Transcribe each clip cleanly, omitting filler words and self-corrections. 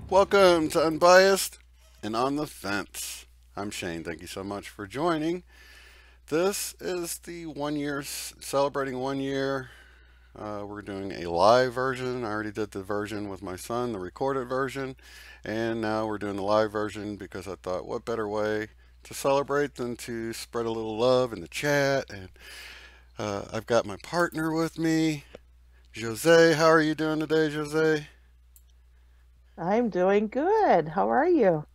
Welcome to Unbiased and On the Fence. I'm Shane. Thank you so much for joining. This is the 1 year, celebrating 1 year. We're doing a live version. I already did the version with my son, the recorded version. And now we're doing the live version because I thought, what better way to celebrate than to spread a little love in the chat. And I've got my partner with me, Josee. How are you doing today, Josee? I'm doing good. How are you?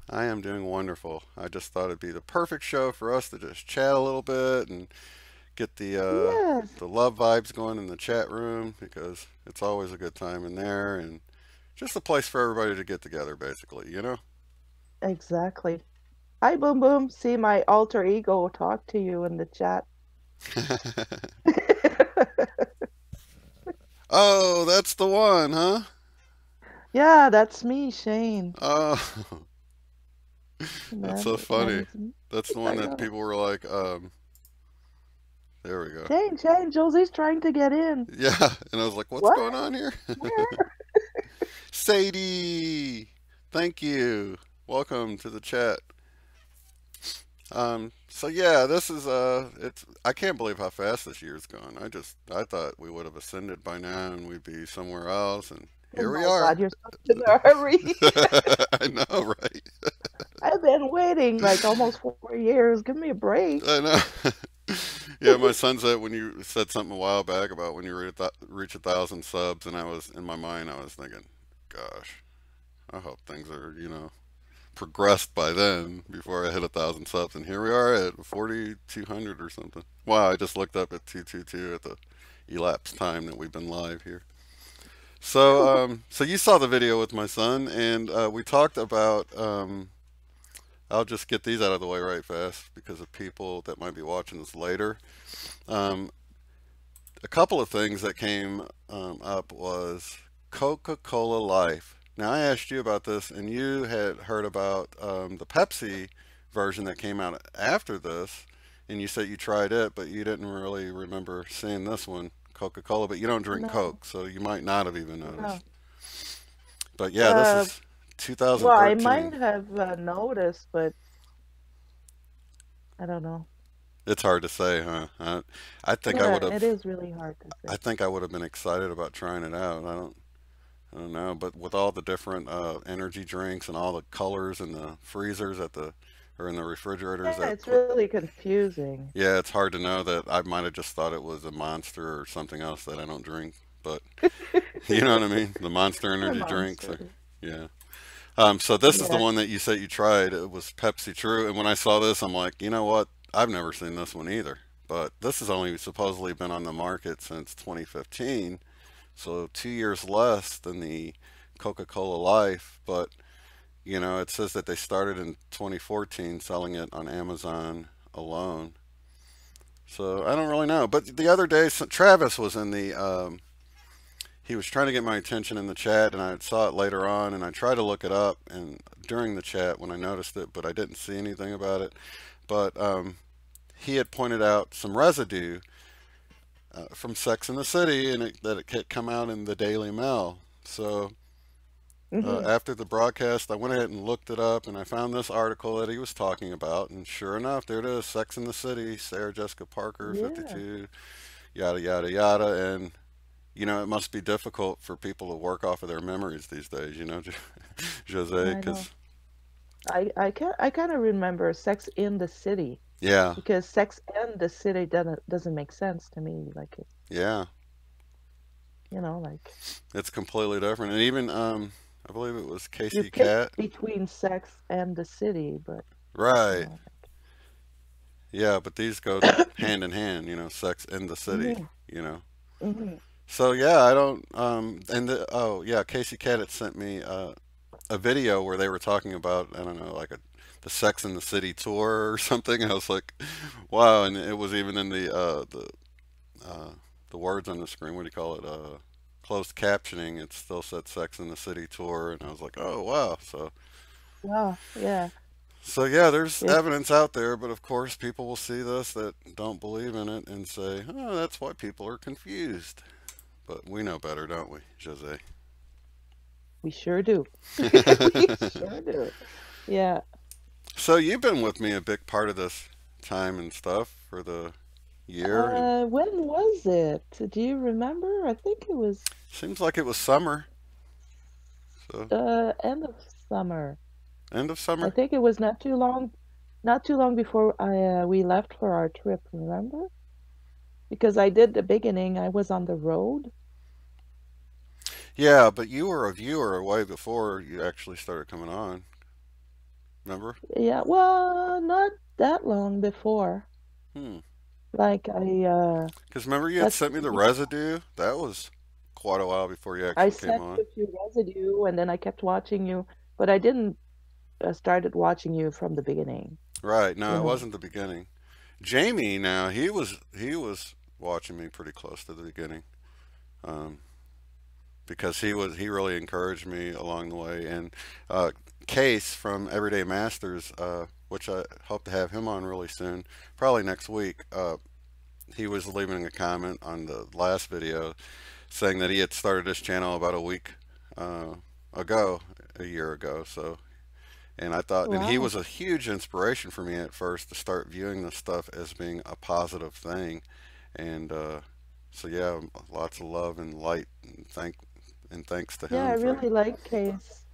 I am doing wonderful. I just thought it'd be the perfect show for us to just chat a little bit and get Yes, the love vibes going in the chat room because it's always a good time in there and just a place for everybody to get together, basically, you know? exactly. Hi, Boom Boom. See my alter ego talk to you in the chat. Oh, that's the one, huh? Yeah, that's me, Shane. Oh, that's so That funny. is me. That's the one I that know. people were like, there we go. Shane, Josie's trying to get in. Yeah, and I was like, what's What? going on here? Where? Sadie, thank you. Welcome to the chat. So yeah, this is it's I can't believe how fast this year's gone. I thought we would have ascended by now and we'd be somewhere else, and Oh here we my are. God, you're such in a hurry. I know, right? I've been waiting like almost 4 years. Give me a break. I know. Yeah, my son said when you said something a while back about when you reach 1,000 subs, and I was in my mind, I was thinking, gosh, I hope things are progressed by then before I hit 1,000 subs, and here we are at 4,200 or something. Wow, I just looked up at 222 at the elapsed time that we've been live here. So you saw the video with my son, and we talked about. I'll just get these out of the way right fast because of people that might be watching this later. Um, a couple of things that came up was Coca-Cola Life. Now I asked you about this, and you had heard about the Pepsi version that came out after this, and you said you tried it, but you didn't really remember seeing this one, Coca-Cola. But you don't drink No, Coke, so you might not have even no. noticed. But yeah, this Uh, is well, I 2013. might have noticed, but I don't know. It's hard to say, huh? I think I Yeah, would it have. is really hard to I say. think I would have been excited about trying it out. I don't know, but with all the different energy drinks and all the colors in the freezers at the or in the refrigerators Yeah, that it's put, really confusing. yeah, it's hard to know that I might have just thought it was a Monster or something else that I don't drink. But you know what I mean? The Monster A energy drinks, or monster. yeah. So this is the Yeah. one that you said you tried. It was Pepsi True, and when I saw this, I'm like, you know what? I've never seen this one either. But this has only supposedly been on the market since 2015, so 2 years less than the Coca-Cola Life. But it says that they started in 2014 selling it on Amazon alone. So I don't really know. But the other day, Travis was in the he was trying to get my attention in the chat, and I saw it later on, and I tried to look it up and during the chat when I noticed it, but I didn't see anything about it. But he had pointed out some residue from Sex in the City, and that it had come out in the Daily Mail. So Hmm. after the broadcast, I went ahead and looked it up, and I found this article that he was talking about, and sure enough, there it is: Sex in the City, Sarah Jessica Parker, Yeah. 52, yada yada yada, and it must be difficult for people to work off of their memories these days, Jose, I know. because, I kind of remember Sex in the City yeah, because Sex and the City doesn't make sense to me. Like it, yeah, like it's completely different. And even, I believe it was you Casey pick Cat. between Sex and the City, but you Right. know. Yeah, but these go hand in hand, Sex in the City, Hmm. you know. Hmm. So yeah, I don't. Oh yeah, Casey Cat had sent me a video where they were talking about, I don't know, like the Sex and the City tour or something. I was like, wow, and it was even in uh, the words on the screen. What do you call it? Closed captioning. It still said Sex and the City tour, and I was like, oh wow. Wow, yeah. So yeah, there's It's evidence out there, but of course people will see this that don't believe in it and say, oh, that's why people are confused. But we know better, don't we, Jose? we sure do. We sure do. Yeah. So you've been with me a big part of this time and stuff for the year, and When was it? Do you remember? I think it was seems like it was summer. So end of summer. end of I summer. think it was not too long before we left for our trip, remember? Because I did the beginning, I was on the road. Yeah, but you were a viewer way before you actually started coming on. Remember? Yeah, well, not that long before. Hmm. Like Because remember you had let's sent me the see. residue. That was quite a while before you I actually came sent on. you a few residue and then I kept watching you, but I didn't started watching you from the beginning, Right. No, you it know. wasn't the beginning. Jamie, now he was watching me pretty close to the beginning. Um, because he really encouraged me along the way. And Case from Everyday Masters, which I hope to have him on really soon, probably next week. He was leaving a comment on the last video saying that he had started his channel about a week uh, ago, a year ago. So, and I thought, and he Wow. was a huge inspiration for me at first to start viewing this stuff as being a positive thing. And so, yeah, lots of love and light and thanks to Yeah, I him for, really like Case.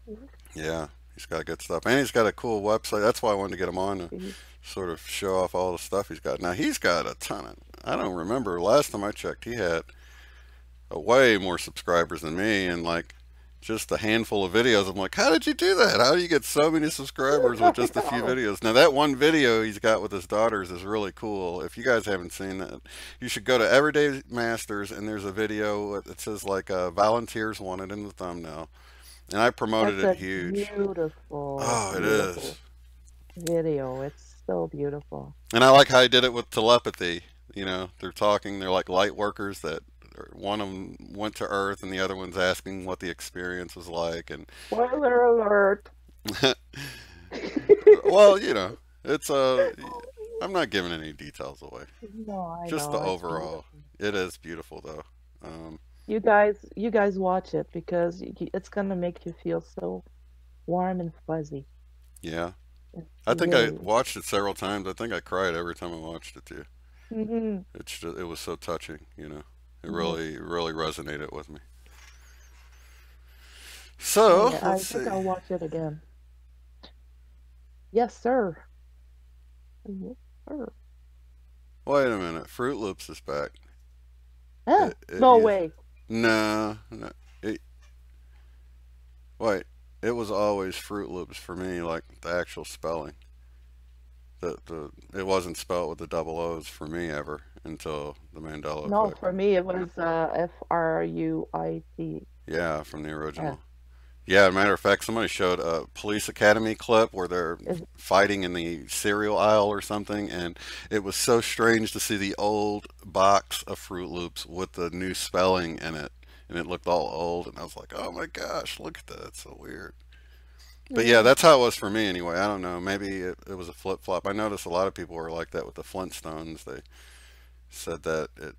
yeah, he's got good stuff. And he's got a cool website. That's why I wanted to get him on to He- sort of show off all the stuff he's got. Now, he's got a ton of, I don't remember, last time I checked, he had way more subscribers than me and like just a handful of videos. I'm like, how did you do that? How do you get so many subscribers with I just a few know. videos? Now, that one video he's got with his daughters is really cool. If you guys haven't seen that, you should go to Everyday Masters and there's a video that says like volunteers wanted in the thumbnail. And I promoted That's it a huge. beautiful, Oh, it is. beautiful video. It's so beautiful. And I like how he did it with telepathy. You know, they're talking, they're like light workers that one of them went to Earth and the other one's asking what the experience was like. And, Spoiler alert. well, you know, it's I'm not giving any details away. No, I Just the know it's overall. beautiful. It is beautiful, though. You guys watch it because it's gonna make you feel so warm and fuzzy. Yeah. It's I think I really. watched it several times. I think I cried every time I watched it, too. Hmm. It was so touching, you know. It Yeah. really resonated with me. Oh So, yeah, let's I think see. I'll watch it again. Yes, sir. Yes, sir. Wait a minute. Fruit Loops is back. Huh? It No used. way. No, no. It, wait. It was always Fruit Loops for me, like the actual spelling. It wasn't spelled with the double O's for me ever until the Mandela No, Effect. for me it was Fruit. Yeah, from the Yeah. original. Yeah, matter of fact, somebody showed a Police Academy clip where they're Is fighting in the cereal aisle or something, and it was so strange to see the old box of Fruit Loops with the new spelling in it, and it looked all old, and I was like, oh my gosh, look at that, it's so weird. But yeah, yeah. that's how it was for me anyway. I don't know, maybe it was a flip flop. I noticed a lot of people were like that with the Flintstones. They said that it,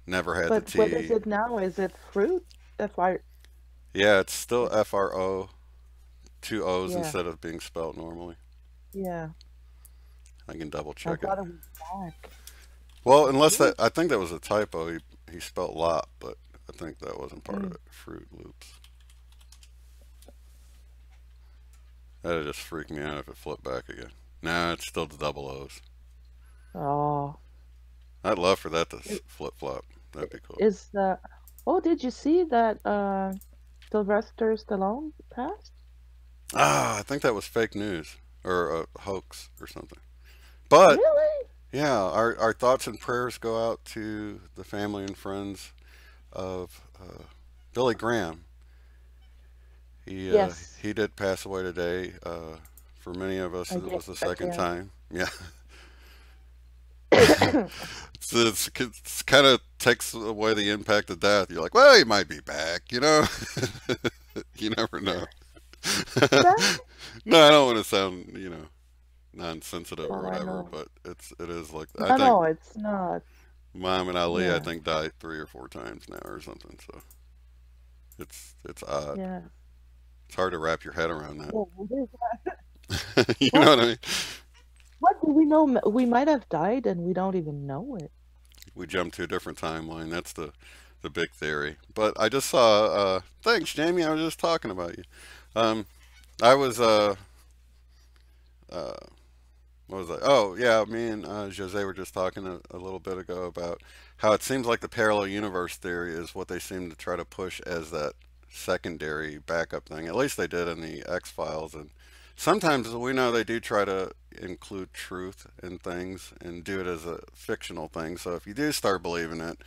never had the But what is T. it now? Is it fruit? F-I. Yeah, it's still FRO, two O's Yeah. instead of being spelled normally. Yeah. I can double I check it. thought it was black. Well, unless Fruit. I think that was a typo. He spelled lot, but I think that wasn't part of Mm. it. Fruit Loops. That'd just freak me out if it flipped back again. Nah, it's still the double O's. Oh. I'd love for that to It, flip flop. That'd be cool. is the Oh, did you see that Sylvester Stallone passed? Ah, I think that was fake news or a hoax or something. But Really? yeah, our thoughts and prayers go out to the family and friends of Billy Graham. Yes, He did pass away today. For many of us, I it did. was the But second yeah. time. Yeah, it's kind of takes away the impact of death. You're like, well, he might be back. You know, you never know. Back? No, I don't want to sound non-sensitive or Oh, I whatever, know. but it is like I No, think no, it's not. Muhammad Ali I Yeah, think died 3 or 4 times now or something. So it's odd. yeah. It's hard to wrap your head around that. Yeah, it is. You know What? what I mean? What do we know? We might have died and we don't even know it. We jumped to a different timeline. That's the big theory. But I just saw. Thanks, Jamie. I was just talking about you. Um, I was uh, what was I? Oh yeah, me and Jose were just talking a little bit ago about how it seems like the parallel universe theory is what they seem to try to push as that secondary backup thing. At least they did in the X Files, and sometimes we know they do try to include truth in things and do it as a fictional thing. So if you do start believing it,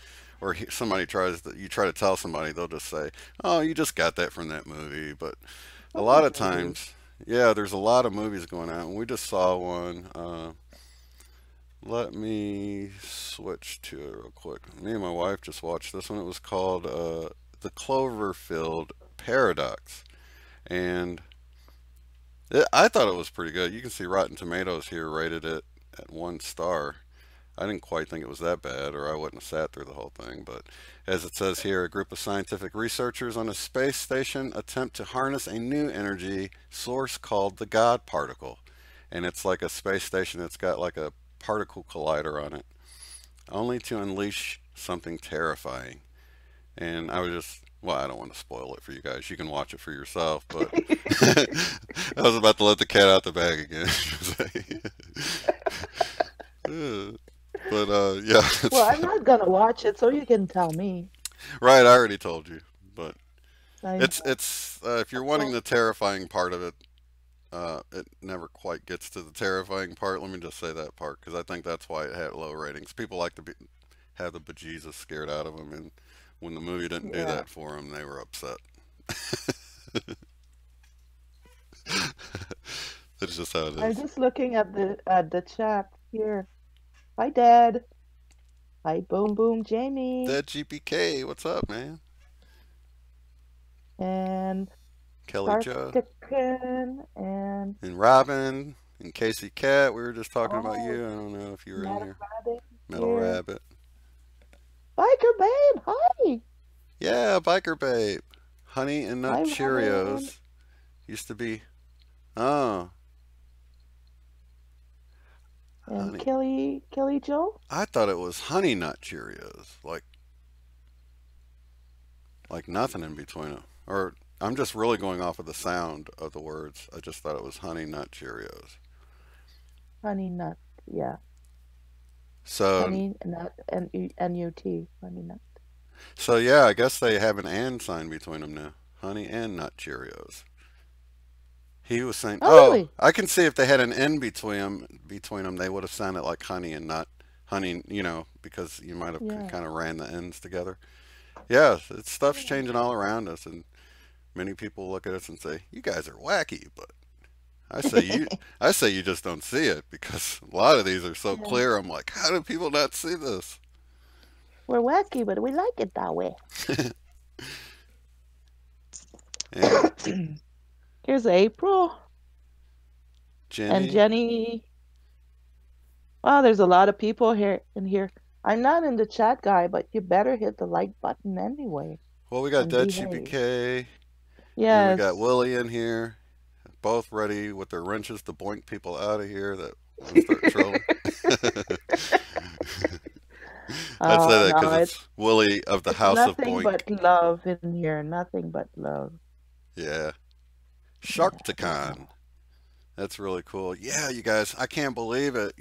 or somebody tries to, you try to tell somebody, they'll just say, "Oh, you just got that from that movie." But a What lot of movie? times, yeah, there's a lot of movies going out, and we just saw one. Let me switch to it real quick. Me and my wife just watched this one. It was called The Cloverfield Paradox, and I thought it was pretty good. You can see Rotten Tomatoes here rated it at 1 star. I didn't quite think it was that bad, or I wouldn't have sat through the whole thing. But as it says here, a group of scientific researchers on a space station attempt to harness a new energy source called the God particle. And it's like a space station that's got like a particle collider on it, only to unleash something terrifying. And I was just, well, I don't want to spoil it for you guys. You can watch it for yourself, but I was about to let the cat out the bag again. But yeah, Well, it's I'm not gonna watch it, so you can tell me. right. I already told you, but I know. it's if you're wanting Well, the terrifying part of it, it never quite gets to the terrifying part. Let me just say that part because I think that's why it had low ratings. People like to have the bejesus scared out of them, and when the movie didn't do yeah. that for them, they were upset. That's just how it I'm is. just looking at the chat here. Hi, Dad. Hi, Boom Boom Jamie. That GPK, what's up, man? And Kelly Joe Sarktican and and Robin and Casey Cat. We were just talking about oh, you. I don't know if you were in Mad here. Rabbit Metal here. Rabbit. Biker Babe, hi. Yeah, Biker Babe. Honey and Nut Hi, Robin. Cheerios. Used to be, oh, And honey. Kelly Joe. I thought it was Honey Nut Cheerios. Like nothing in between them. Or I'm just really going off of the sound of the words. I just thought it was Honey Nut Cheerios. Honey Nut. Yeah. So, Honey Nut N-U-T. Honey Nut. so yeah, I guess they have an and sign between them now. Honey and Nut Cheerios. He was saying, Oh, "Oh, really? I can see if they had an N between them, they would have sounded like honey and not honey. Because you might have Yeah. kind of ran the N's together." Yeah, stuff's Yeah. changing all around us, and many people look at us and say, "You guys are wacky," but I say you, I say you just don't see it because a lot of these are so Yeah. clear. I'm like, how do people not see this? We're wacky, but we like it that way. And Here's April and Jenny, Jenny. Wow, there's a lot of people here in here. I'm not in the chat, guy, but you better hit the like button anyway well, we got and Dead behave. CPK, and we got Yes. Willie in here, both ready with their wrenches to boink people out of here that want to start trolling. I'd say Oh that no, because it's Willie of the it's House of nothing Boink. but love in here. Nothing but love. Yeah. Yeah, we Sharkticon. know. That's really cool. Yeah, you guys, I can't believe it.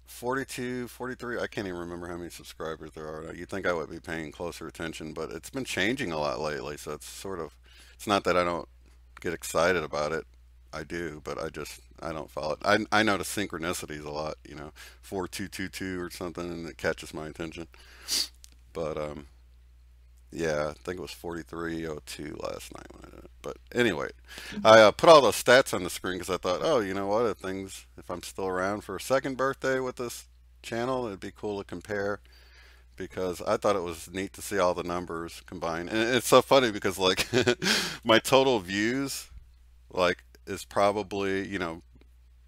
42, 43. I can't even remember how many subscribers there are. You'd think I would be paying closer attention, but it's been changing a lot lately. So it's not that I don't get excited about it. I do, but I don't follow it. I notice synchronicities a lot, 4222 or something, and it catches my attention. But yeah, I think it was 4302 last night when I did it. But anyway, I put all those stats on the screen because I thought, oh, you know what? If I'm still around for a second birthday with this channel, it'd be cool to compare because I thought it was neat to see all the numbers combined. And it's so funny because like my total views like is probably,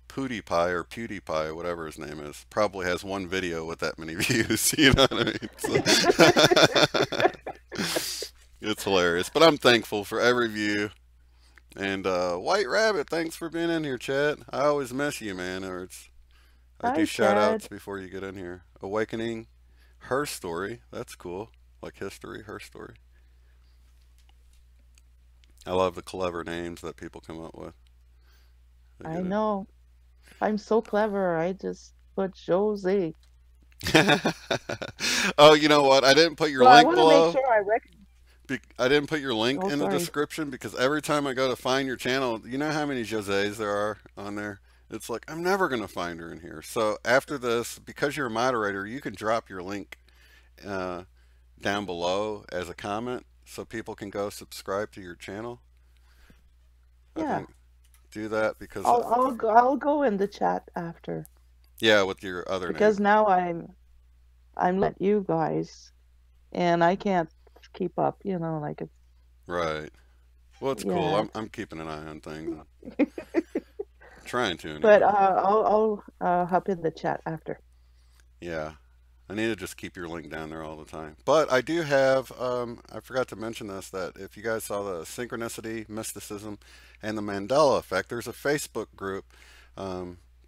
PewDiePie or PewDiePie, whatever his name is, probably has one video with that many views. You know what I mean? So, it's hilarious. But I'm thankful for every view. And White Rabbit, thanks for being in here, Chad. I always miss you, man. I do Hi, shout outs Chad. before you get in here. Awakening, her story. That's cool. Like history, her story. I love the clever names that people come up with. They I get it. know. I'm so clever. I just put Josee. Oh, you know what? I didn't put your Well, I link want to make below. sure I recognize. I didn't put your link Oh, in the sorry. description because every time I go to find your channel, you know how many Josees there are on there? It's like, I'm never going to find her in here. So after this, because you're a moderator, you can drop your link uh, down below as a comment so people can go subscribe to your channel. I Yeah, think do that because, I'll go in the chat after yeah, with your other name. because now I'm let you guys and I can't keep up. Like it's Right. Well, it's cool. yeah. I'm keeping an eye on things and trying to But anyway. I'll hop in the chat after. Yeah. I need to just keep your link down there all the time. But I do have, I forgot to mention this, that if you guys saw the Synchronicity, Mysticism, and the Mandela Effect, there's a Facebook group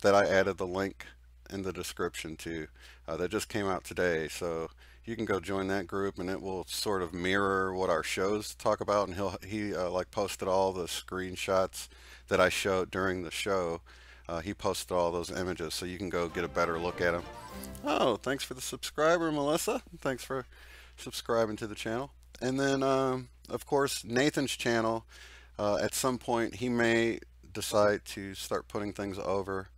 that I added the link in the description to that just came out today. So you can go join that group and it will sort of mirror what our shows talk about. And he like posted all the screenshots that I showed during the show. He posted all those images so you can go get a better look at them. Oh, thanks for the subscriber, Melissa. Thanks for subscribing to the channel. And then, of course, Nathan's channel. At some point, he may decide to start putting things over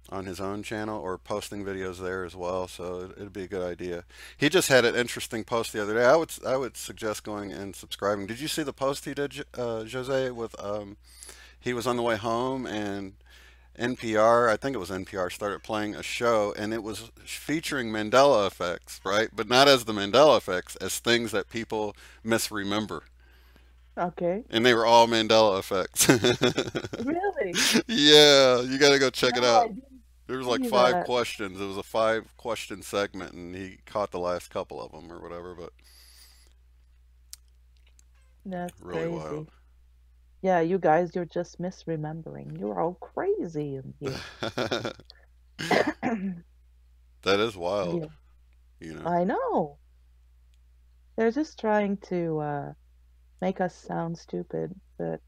on his own channel or posting videos there as well. So it'd be a good idea. He just had an interesting post the other day. I would suggest going and subscribing. Did you see the post he did, Jose? With he was on the way home and NPR, I think it was NPR, started playing a show and it was featuring Mandela effects, right? But not as the Mandela effects, as things that people misremember. Okay. And they were all Mandela effects. Really? Yeah, you got to go check it No, out. I didn't There was like see five that. questions. It was a 5 question segment and he caught the last couple of them or whatever, but That's really wild. crazy. Yeah, you guys, you're just misremembering. You're all crazy in here. That is wild, Yeah, you know. I know. They're just trying to make us sound stupid, but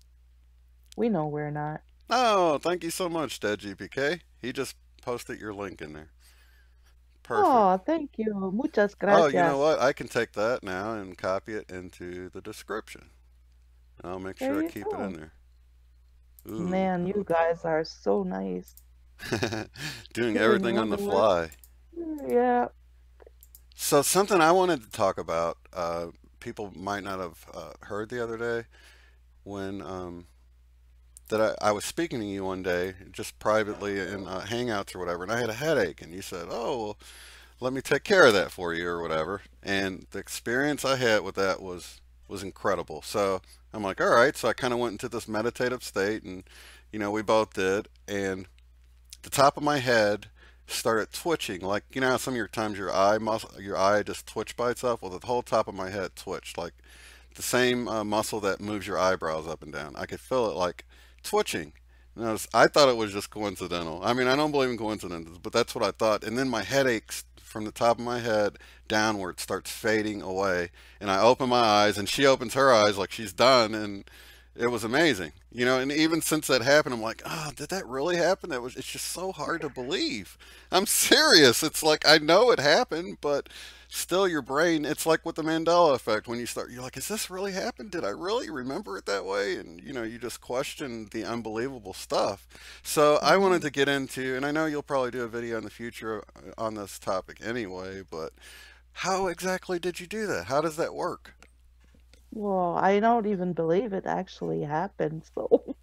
we know we're not. Oh, thank you so much, DeadGPK. He just posted your link in there. Perfect. Oh, thank you. Muchas Oh, you know gracias. what? I can take that now and copy it into the description. And I'll make There sure I you keep it in go. there. Ooh. Man, you guys are so nice. Doing Doing everything on the wonders. fly. Yeah. So, something I wanted to talk about, people might not have heard the other day when that I was speaking to you one day, just privately in Hangouts or whatever, and I had a headache, and you said, "Oh, well, let me take care of that for you," or whatever. And the experience I had with that was incredible. So I'm like, all right. So I kind of went into this meditative state, and we both did. And the top of my head started twitching, like how some of your times your eye just twitched by itself. Well, the whole top of my head twitched, like the same muscle that moves your eyebrows up and down. I could feel it like twitching. And I thought it was just coincidental. I mean, I don't believe in coincidences, but that's what I thought. And then my headaches from the top of my head downward starts fading away. And I open my eyes, and she opens her eyes like she's done. And it was amazing. And even since that happened, I'm like, oh, did that really happen? It's just so hard to believe. I'm serious. It's like, I know it happened, but still your brain, it's like with the Mandela effect. When you're like, is this really happened? Did I really remember it that way? And you just question the unbelievable stuff. So I wanted Hmm. to get into, and I know you'll probably do a video in the future on this topic anyway, but How exactly did you do that? How does that work? Well, I don't even believe it actually happened. So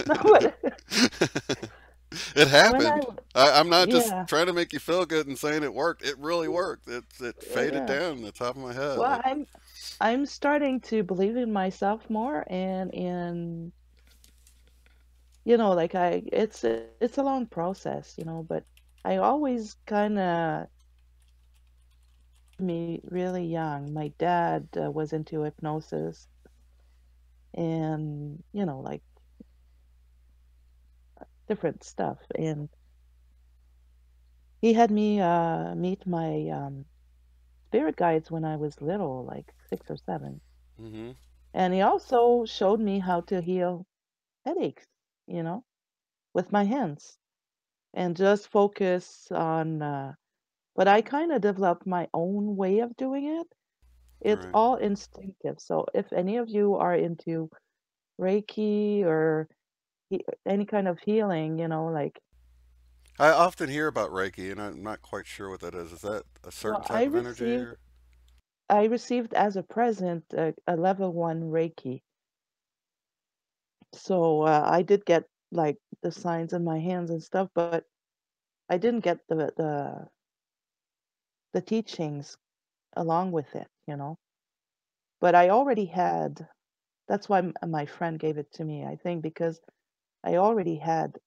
no, but It when I happened. I'm not just yeah, trying to make you feel good and saying it worked. It really worked. It faded yeah. down the top of my head. Well, Like, I'm starting to believe in myself more and in like it's a long process, but I always kind of me really young. My dad was into hypnosis and like different stuff, and he had me meet my spirit guides when I was little, like 6 or 7. hmm And he also showed me how to heal headaches, you know, with my hands and just focus on. But I kind of developed my own way of doing it. It's right. all instinctive. So if any of you are into Reiki or any kind of healing, like, I often hear about Reiki, and I'm not quite sure what that is. Is that a certain well, type of energy, or? I received as a present a level 1 Reiki. So I did get like the signs in my hands and stuff, but I didn't get the teachings along with it. But I already had. That's why my friend gave it to me. I think because I already had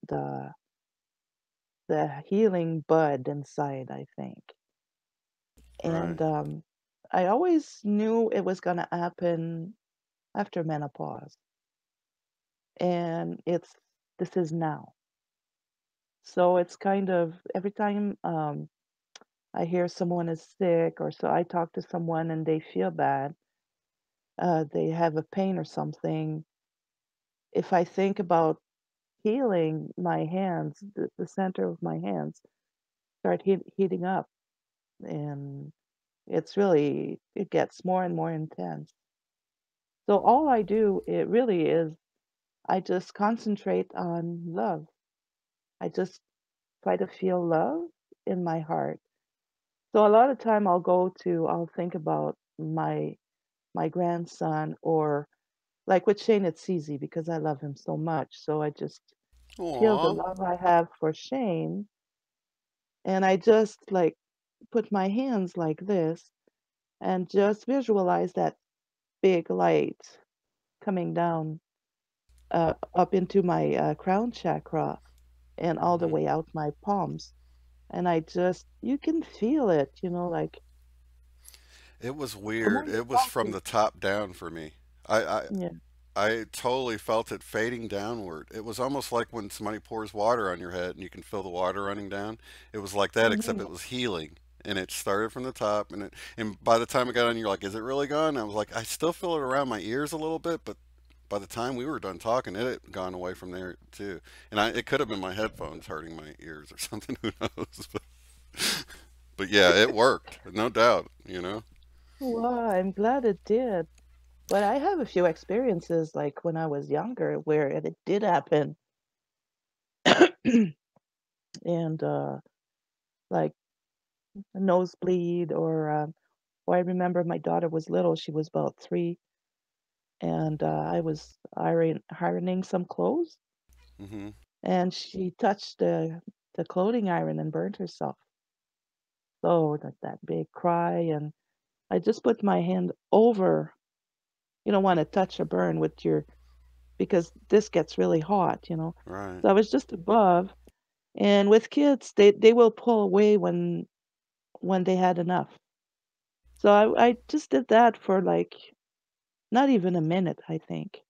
the healing bud inside. I think, Right. and I always knew it was gonna happen after menopause, and this is now. So it's kind of every time I hear someone is sick, or so I talk to someone and they feel bad, they have a pain or something. If I think about healing my hands, the center of my hands start heating up, and it gets more and more intense. So all I do, it really is, I just concentrate on love. I just try to feel love in my heart. So a lot of time I'll think about my grandson, or like with Shane, it's easy because I love him so much. So I just feel the Aw. love I have for Shane, and I just like put my hands like this and just visualize that big light coming down up into my crown chakra and all the hmm way out my palms. And you can feel it, like It was the more weird. you It was talk from to, the top down for me. I, I yeah, I totally felt it fading downward. It was almost like when somebody pours water on your head and you can feel the water running down. It was like that, except mhm, it was healing. And it started from the top, and by the time it got on, you're like, "Is it really gone?" I was like, "I still feel it around my ears a little bit," but by the time we were done talking, it had gone away from there too. And it could have been my headphones hurting my ears or something. Who knows? But yeah, it worked, no doubt. well, I'm glad it did. But I have a few experiences like when I was younger where it did happen. And like a nosebleed, or I remember my daughter was little, she was about 3, and I was ironing some clothes, hmm and she touched the clothing iron and burned herself. So that big cry, and I just put my hand over. You don't want to touch a burn with your because this gets really hot. Right. So I was just above, and with kids, they will pull away when they had enough. So I just did that for like not even a minute, I think.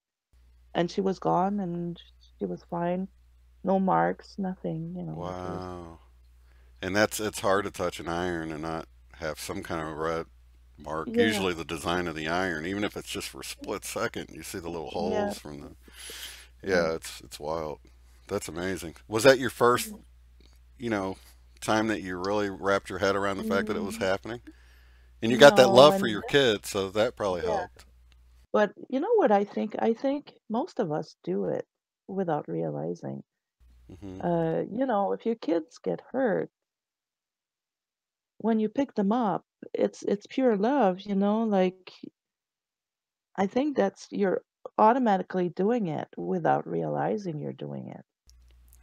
And she was gone and she was fine. No marks, nothing, like it was. Wow. And it's hard to touch an iron and not have some kind of red mark. Yeah, Usually the design of the iron, even if it's just for a split second, you see the little yeah, holes from the. yeah. Yeah, it's wild. That's amazing. Was that your first, Yeah. you know, time that you really wrapped your head around the fact that it was Mm, happening? And you got that no, love for and your kids, so that probably yeah. helped. But you know what I think? I think most of us do it without realizing. hmm If your kids get hurt, when you pick them up, it's pure love, you know, like I think that's you're automatically doing it without realizing you're doing it.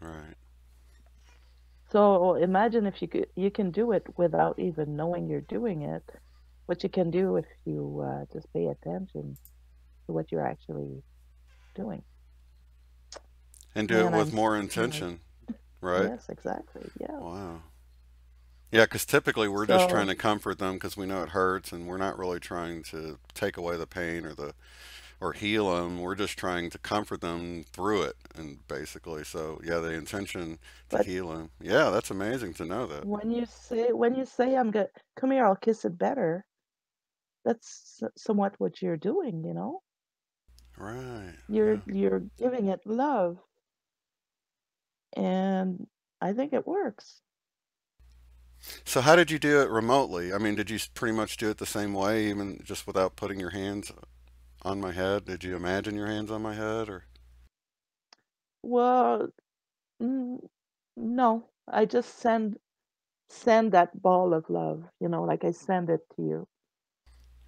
Right. So imagine if you can do it without even knowing you're doing it, what you can do if you just pay attention to what you're actually doing. And do it Man, with I'm more like, intention, right? yes, exactly. Yeah. Wow. Yeah, because typically we're just trying So, to comfort them because we know it hurts, and we're not really trying to take away the pain or heal them. We're just trying to comfort them through it, and basically, so yeah, the intention to but heal them. Yeah, that's amazing to know that. when you say I'm good, come here, I'll kiss it better. That's somewhat what you're doing, you know? Right. You're Yeah. you're giving it love, and I think it works. So how did you do it remotely? I mean, did you pretty much do it the same way, even just without putting your hands on my head? Did you imagine your hands on my head, or? Well, no, I just send that ball of love, you know, like I send it to you.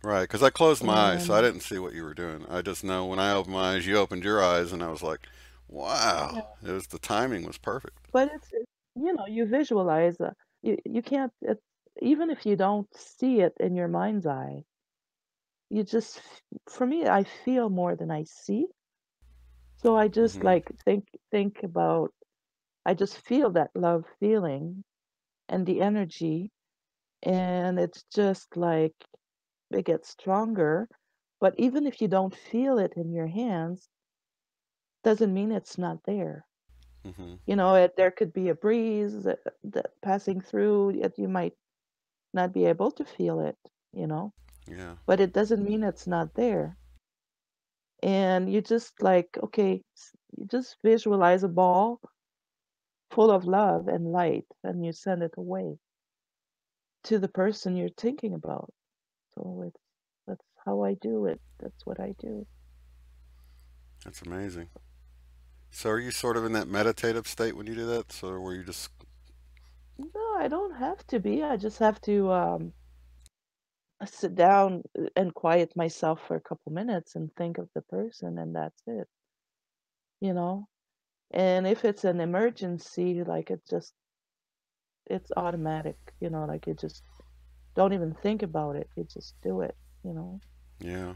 Right, because I closed my eyes, so I And didn't see what you were doing. I just know when I opened my eyes, you opened your eyes, and I was like, "Wow!" yeah, It was the timing was perfect. but it's you know, you visualize you can't even if you don't see it in your mind's eye, you just for me I feel more than I see. So I just Hmm. like think about I just feel that love feeling and the energy, and it's just like it gets stronger. But even if you don't feel it in your hands, doesn't mean it's not there. Hmm. You know, there could be a breeze that passing through, yet you might not be able to feel it, you know, Yeah, but it doesn't mean it's not there. And you just like, okay, you just visualize a ball full of love and light, and you send it away to the person you're thinking about. So that's how I do it. That's what I do. that's amazing. So are you sort of in that meditative state when you do that? So were you just No, I don't have to be. I just have to sit down and quiet myself for a couple minutes and think of the person, and that's it, you know? And if it's an emergency, like it's automatic, you know, like you just don't even think about it. You just do it, you know? yeah.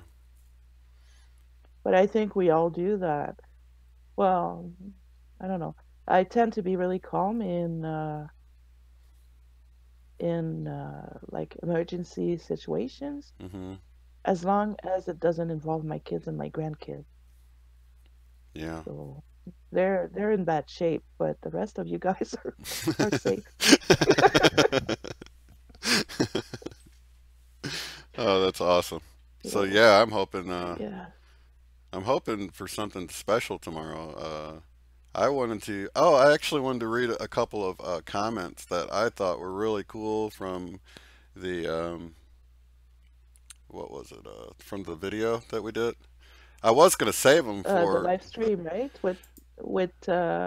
But I think we all do that. Well, I don't know. I tend to be really calm in like emergency situations Hmm. as long as it doesn't involve my kids and my grandkids. Yeah. So they're in bad shape, but the rest of you guys are safe. Oh, that's awesome. So So yeah, yeah. I'm hoping for something special tomorrow. I wanted to. Oh, I actually wanted to read a couple of comments that I thought were really cool from the what was it? From the video that we did. I was gonna save them The for live stream, right? With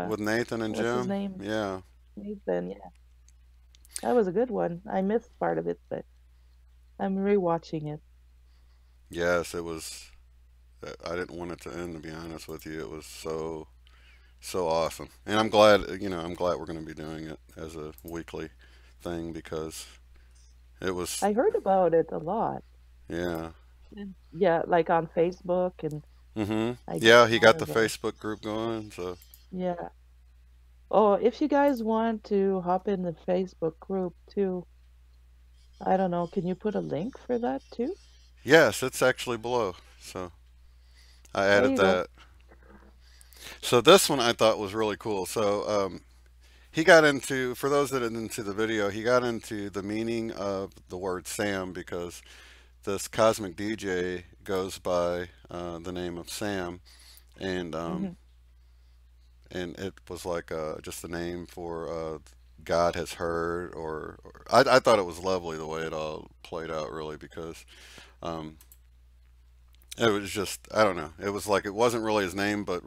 with Nathan and what's his Jim. name? Yeah. Nathan. Yeah, that was a good one. I missed part of it, but I'm rewatching it. Yes, it was. I didn't want it to end. To be honest with you, it was so awesome, and I'm glad. I'm glad we're gonna be doing it as a weekly thing because it was. I heard about it a lot. Yeah. Yeah, like on Facebook, and Hmm. I guess Yeah, he more got the of a Facebook group going. So yeah. Oh, if you guys want to hop in the Facebook group too, I don't know, can you put a link for that too? yes, it's actually below. So I There added you go. that. So this one I thought was really cool. So he got into, for those that are into the video, he got into the meaning of the word Sam because this cosmic DJ goes by the name of Sam, and Hmm. it was like just the name for God has heard, or I thought it was lovely the way it all played out, really, because um, it was just I don't know. It was like it wasn't really his name, but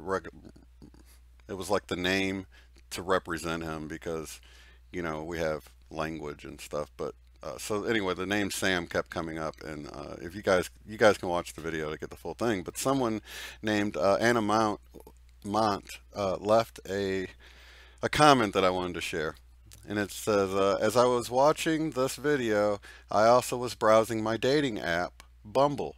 it was like the name to represent him because we have language and stuff, but So anyway, the name Sam kept coming up, and if you guys can watch the video to get the full thing. But someone named Anna Mont left a comment that I wanted to share. And it says, as I was watching this video, I also was browsing my dating app, Bumble.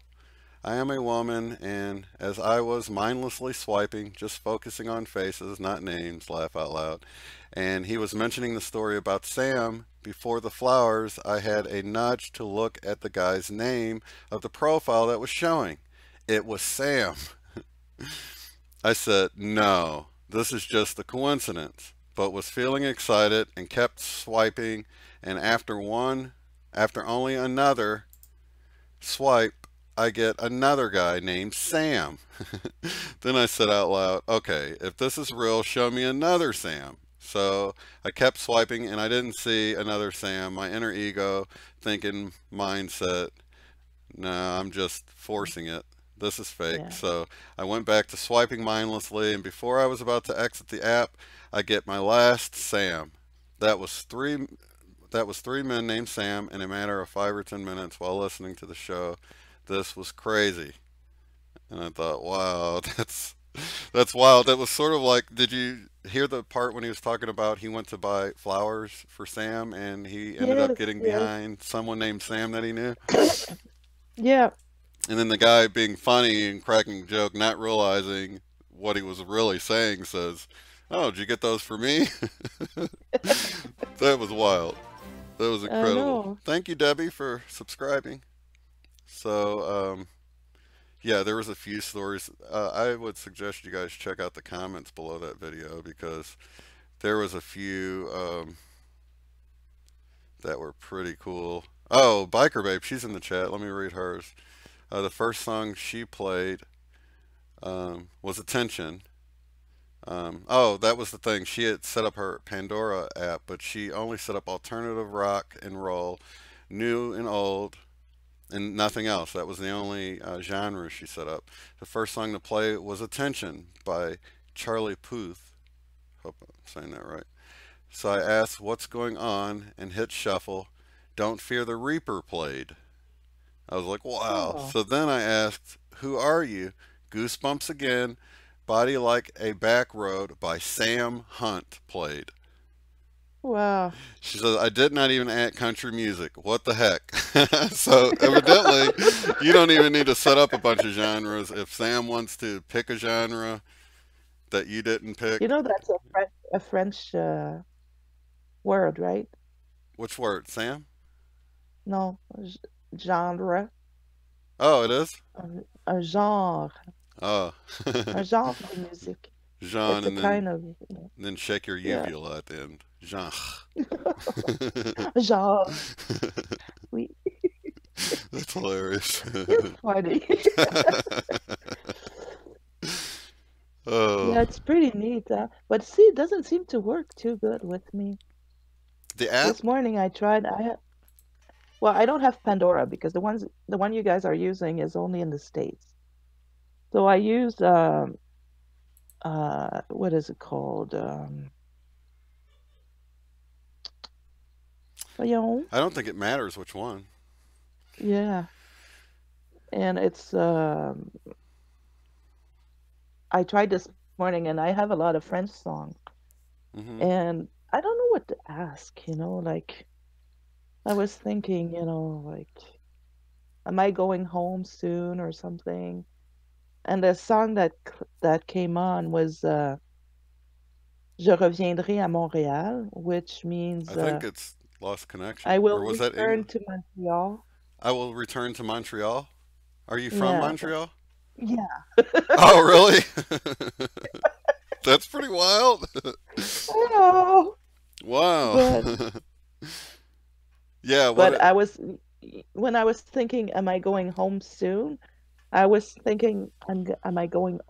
I am a woman, and as I was mindlessly swiping, just focusing on faces, not names, laugh out loud, and he was mentioning the story about Sam, before the flowers, I had a nudge to look at the guy's name of the profile that was showing. It was Sam. I said, no, this is just a coincidence, but was feeling excited and kept swiping, and after only another swipe, I get another guy named Sam. Then I said out loud, okay, if this is real, show me another Sam. So I kept swiping and I didn't see another Sam. My inner ego thinking mindset, nah, I'm just forcing it. This is fake. Yeah. So I went back to swiping mindlessly, and before I was about to exit the app, I get my last Sam. That was three. That was three men named Sam in a matter of 5 or 10 minutes while listening to the show. This was crazy, and I thought, wow, that's wild. That was sort of like, did you hear the part when he was talking about he went to buy flowers for Sam and he ended up Yes, getting yes. behind someone named Sam that he knew? Yeah. And then the guy being funny and cracking a joke, not realizing what he was really saying, says, "Oh, did you get those for me?" That was wild. That was I incredible. know. Thank you, Debbie, for subscribing. So, yeah, there was a few stories. I would suggest you guys check out the comments below that video because there was a few that were pretty cool. Oh, Biker Babe, she's in the chat. Let me read hers. The first song she played was Attention. Oh, that was the thing. She had set up her Pandora app, but she only set up alternative rock and roll, new and old, and nothing else. That was the only genre she set up. The first song to play was Attention by Charlie Puth. Hope I'm saying that right. So I asked, what's going on, and hit shuffle. Don't Fear the Reaper played. I was like, wow. Oh, So then I asked, who are you? Goosebumps again. Body Like a Back Road by Sam Hunt played. wow. She says, I did not even add country music. What the heck? So evidently, you don't even need to set up a bunch of genres. If Sam wants to pick a genre that you didn't You pick, know that's a French word, right? which word? Sam? No, genre. Oh, it is? Un genre. Oh. Un genre de musique. Jean, It's a and then kind of, then shake your yeah. uvula at the end. Jean. Genre. Oui. That's hilarious. You're funny. Oh, Yeah, it's pretty neat. But see, it doesn't seem to work too good with me. the app? This morning I tried. Well, I don't have Pandora because the one you guys are using is only in the States. So I use what is it called? Voyons. I don't think it matters which one. Yeah, and it's I tried this morning and I have a lot of French songs Hmm. and I don't know what to ask, like I was thinking, like am I going home soon or something? And the song that came on was Je reviendrai à Montréal, which I means think it's lost connection. I Or will was that English? return to Montreal. I will return to Montreal. Are you from Yeah, Montreal? yeah. Oh, really? That's pretty wild. I know, Wow. but Yeah, what but it, I was when I was thinking, am I going home soon? I was thinking, am I going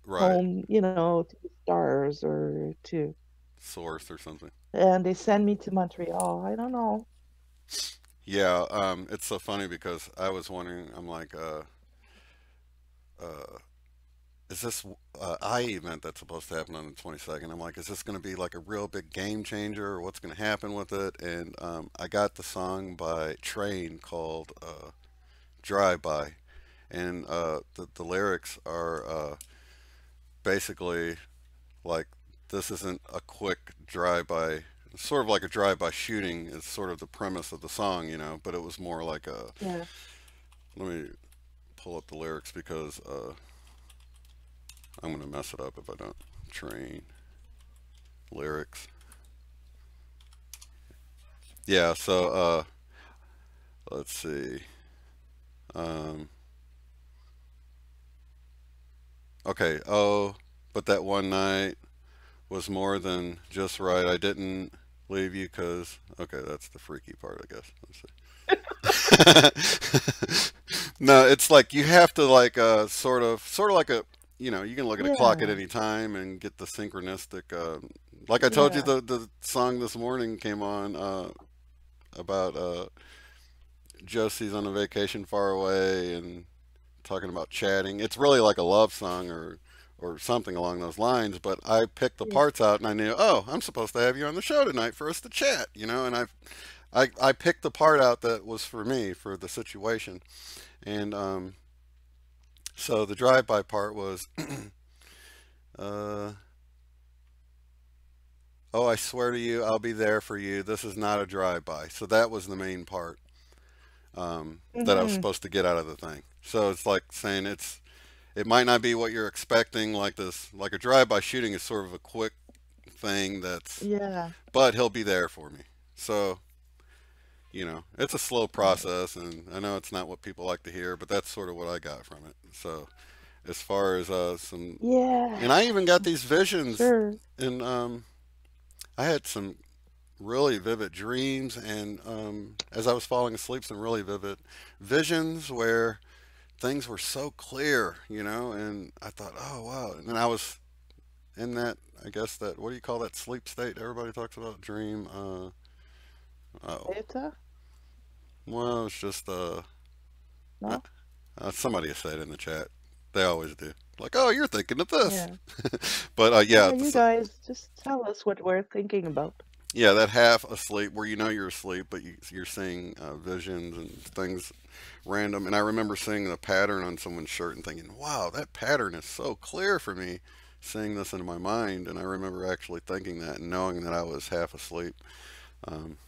right. home, to the stars or to, Source or something. and they send me to Montreal. I don't know. Yeah, it's so funny because I was wondering, I'm like, is this I event that's supposed to happen on the 22nd? I'm like, is this going to be like a real big game changer, or what's going to happen with it? And I got the song by Train called Drive By, and the lyrics are basically like, this isn't a quick drive-by, sort of like a drive-by shooting is sort of the premise of the song, but it was more like a, Yeah. let me pull up the lyrics because I'm going to mess it up if I don't. Train lyrics. Yeah, so let's see. Um, okay, oh, but that one night was more than just right. I didn't leave you because, okay, that's the freaky part, I guess. Let's see. No, it's like you have to like sort of like a, you can look at a clock at Yeah. any time and get the synchronistic. Like I told you, Yeah. the song this morning came on about Josee's on a vacation far away and talking about chatting. It's really like a love song or something along those lines. But I picked the Yeah. parts out and I knew, oh, I'm supposed to have you on the show tonight for us to chat, and I picked the part out that was for me for the situation. And so the drive-by part was, uh, oh, I swear to you, I'll be there for you. This is not a drive-by. So that was the main part that I was Mhm. supposed to get out of the thing. So it's like saying it might not be what you're expecting. Like this, like a drive-by shooting is sort of a quick thing Yeah. but he'll be there for me. So it's a slow Right. process, and I know it's not what people like to hear, but that's sort of what I got from it. So as far as some, Yeah. and I even got these visions, Sure. and I had some really vivid dreams, and as I was falling asleep, some really vivid visions where things were so clear, and I thought, oh wow, and then I was in that, I guess that, what do you call that sleep state everybody talks about, dream, oh, Theta? well, it's just No? somebody said in the chat. They always do. Like, oh, you're thinking of this. Yeah. But Yeah, yeah, you guys just tell us what we're thinking about. yeah, that half asleep where you're asleep, but you're seeing visions and things random. And I remember seeing the pattern on someone's shirt and thinking, wow, that pattern is so clear for me, seeing this in my mind. And I remember actually thinking that and knowing that I was half asleep. Um,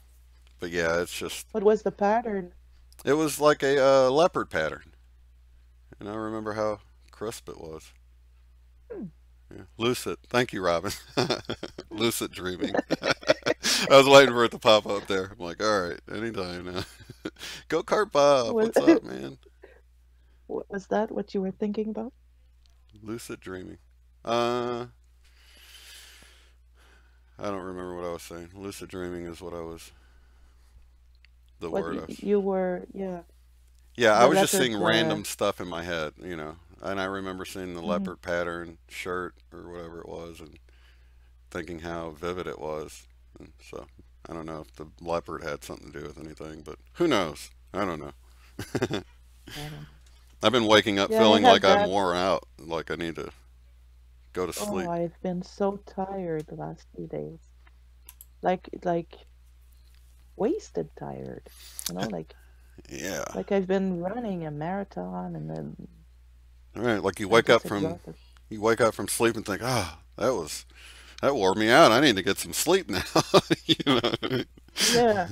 but yeah, it's just, What was the pattern? it was like a leopard pattern. And I remember how crisp it was. Hmm. Yeah. Lucid. Thank you, Robin. Lucid dreaming. I was waiting for it to pop up there. I'm like, all right, anytime now. Go Kart Bob. Was What's up, man? was that what you were thinking about? Lucid dreaming. Uh, I don't remember what I was saying. Lucid dreaming is what I was, the What word I was. you were, yeah, Yeah, I the was just seeing leopard. random stuff in my head. And I remember seeing the Mhm. leopard pattern shirt or whatever it was and thinking how vivid it was. And so I don't know if the leopard had something to do with anything, but who knows? I don't know. I don't know. I've been waking up Yeah, I feeling like had I'm that. wore out, like I need to go to Oh, sleep. I've been so tired the last few days. Like wasted tired. You know, Yeah. like I've been running a marathon and then All right. Like I'm just exhausted. you wake up from sleep and think, ah, that wore me out. I need to get some sleep now. you know. Yeah.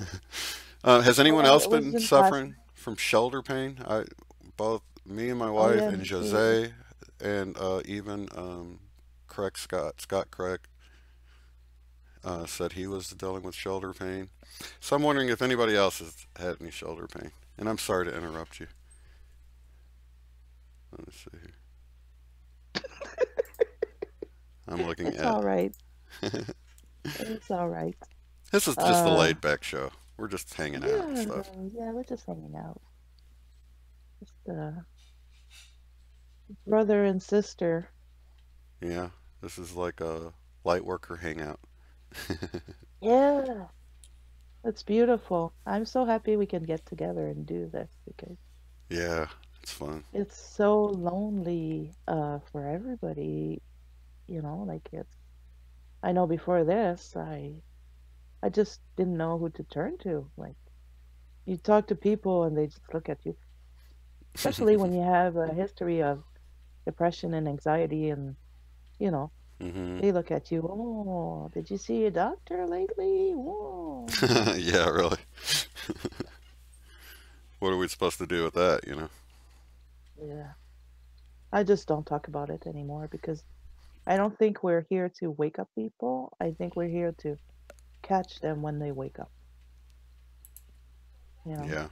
Has anyone Well, else it been wasn't last. suffering from shoulder pain? Both me and my Oh wife yeah, and me too. Jose and even Craig Scott Craig said he was dealing with shoulder pain. So I'm wondering if anybody else has had any shoulder pain. And I'm sorry to interrupt you. Let me see here. I'm looking It's at. all right. It's all right. This is just a Uh, laid back show. We're just hanging out and yeah, stuff. yeah, we're just hanging out. Just brother and sister. Yeah, this is like a light worker hangout. Yeah, that's beautiful. I'm so happy we can get together and do this because Yeah. It's fun. It's so lonely for everybody, like it's I know before this, I just didn't know who to turn to. Like you talk to people and they just look at you, especially when you have a history of depression and anxiety and, you know, Hmm. they look at you, "Oh, did you see a doctor lately?" Whoa. Yeah, really. What are we supposed to do with that, you know? Yeah. I just don't talk about it anymore because I don't think we're here to wake up people. I think we're here to catch them when they wake up, you know. Yeah.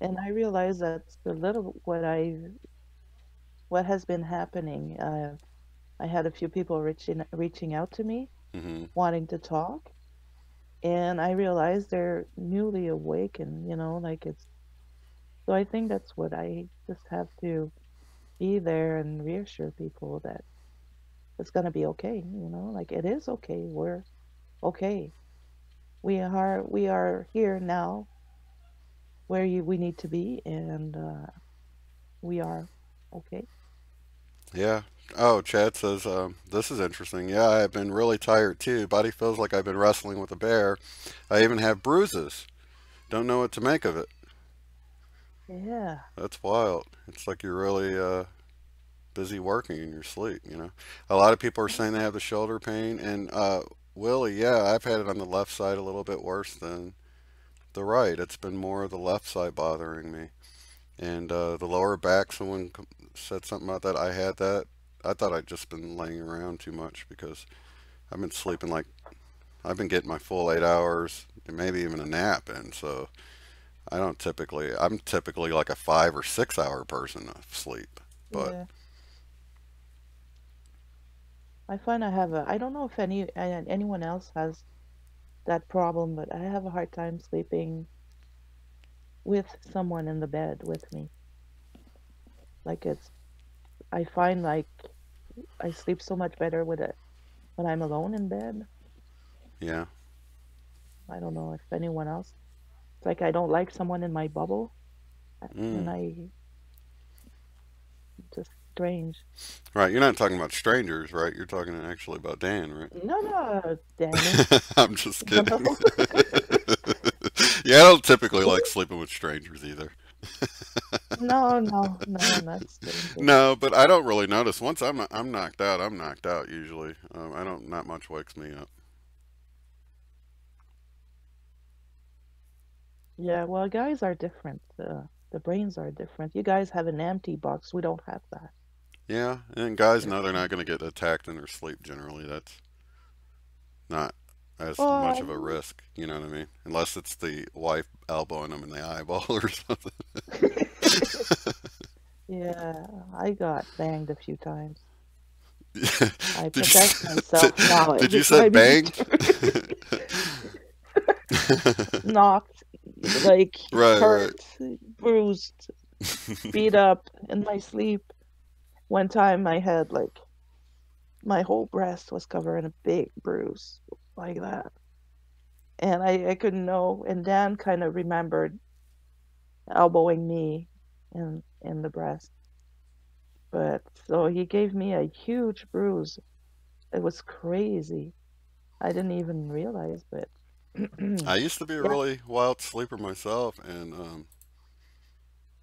And I realize that's a little what has been happening. I had a few people reaching out to me, Hmm. wanting to talk, and I realized they're newly awake, and like it's. So I think that's what I just have to be there and reassure people that it's gonna be okay. Like it is okay. We're okay. We are here now where we need to be, and we are okay. Yeah. Oh, Chad says, this is interesting. Yeah, I've been really tired too. Body feels like I've been wrestling with a bear. I even have bruises. Don't know what to make of it. Yeah, That's wild. It's like you're really busy working in your sleep, you know. A lot of people are saying they have the shoulder pain. And Willie, yeah, I've had it on the left side a little bit worse than the right. It's been more of the left side bothering me. And the lower back, someone said something about that. I had that. I thought I'd just been laying around too much because I've been sleeping like I've been getting my full 8 hours and maybe even a nap in. So I'm typically like a 5 or 6 hour person of sleep. But yeah. I find I don't know if anyone else has that problem, but I have a hard time sleeping with someone in the bed with me. Like I find like I sleep so much better with it when I'm alone in bed. yeah. I don't know if anyone else. It's like I don't like someone in my bubble, and Mm. I just strange. Right. You're not talking about strangers, right? You're talking actually about Dan, right? No, no, Danny. I'm just No, kidding. Yeah, I don't typically like sleeping with strangers either. no, no, no, not strangers. No, but I don't really notice. Once I'm knocked out, I'm knocked out usually. I don't. Not much wakes me up. Yeah, well, guys are different. The brains are different. You guys have an empty box. We don't have that. Yeah, and guys know they're not going to get attacked in their sleep generally. That's not as much of a Well, risk. You know what I mean? Unless it's the wife elbowing them in the eyeball or something. yeah, I got banged a few times. I did you protect myself now did you every say time you banged? turn. Knocked, like Right, right. hurt, bruised, beat up in my sleep. One time I had like my whole breast was covered in a big bruise like that. And I couldn't know. And Dan kind of remembered elbowing me in the breast. But so he gave me a huge bruise. It was crazy. I didn't even realize, but I used to be a yeah. really wild sleeper myself, and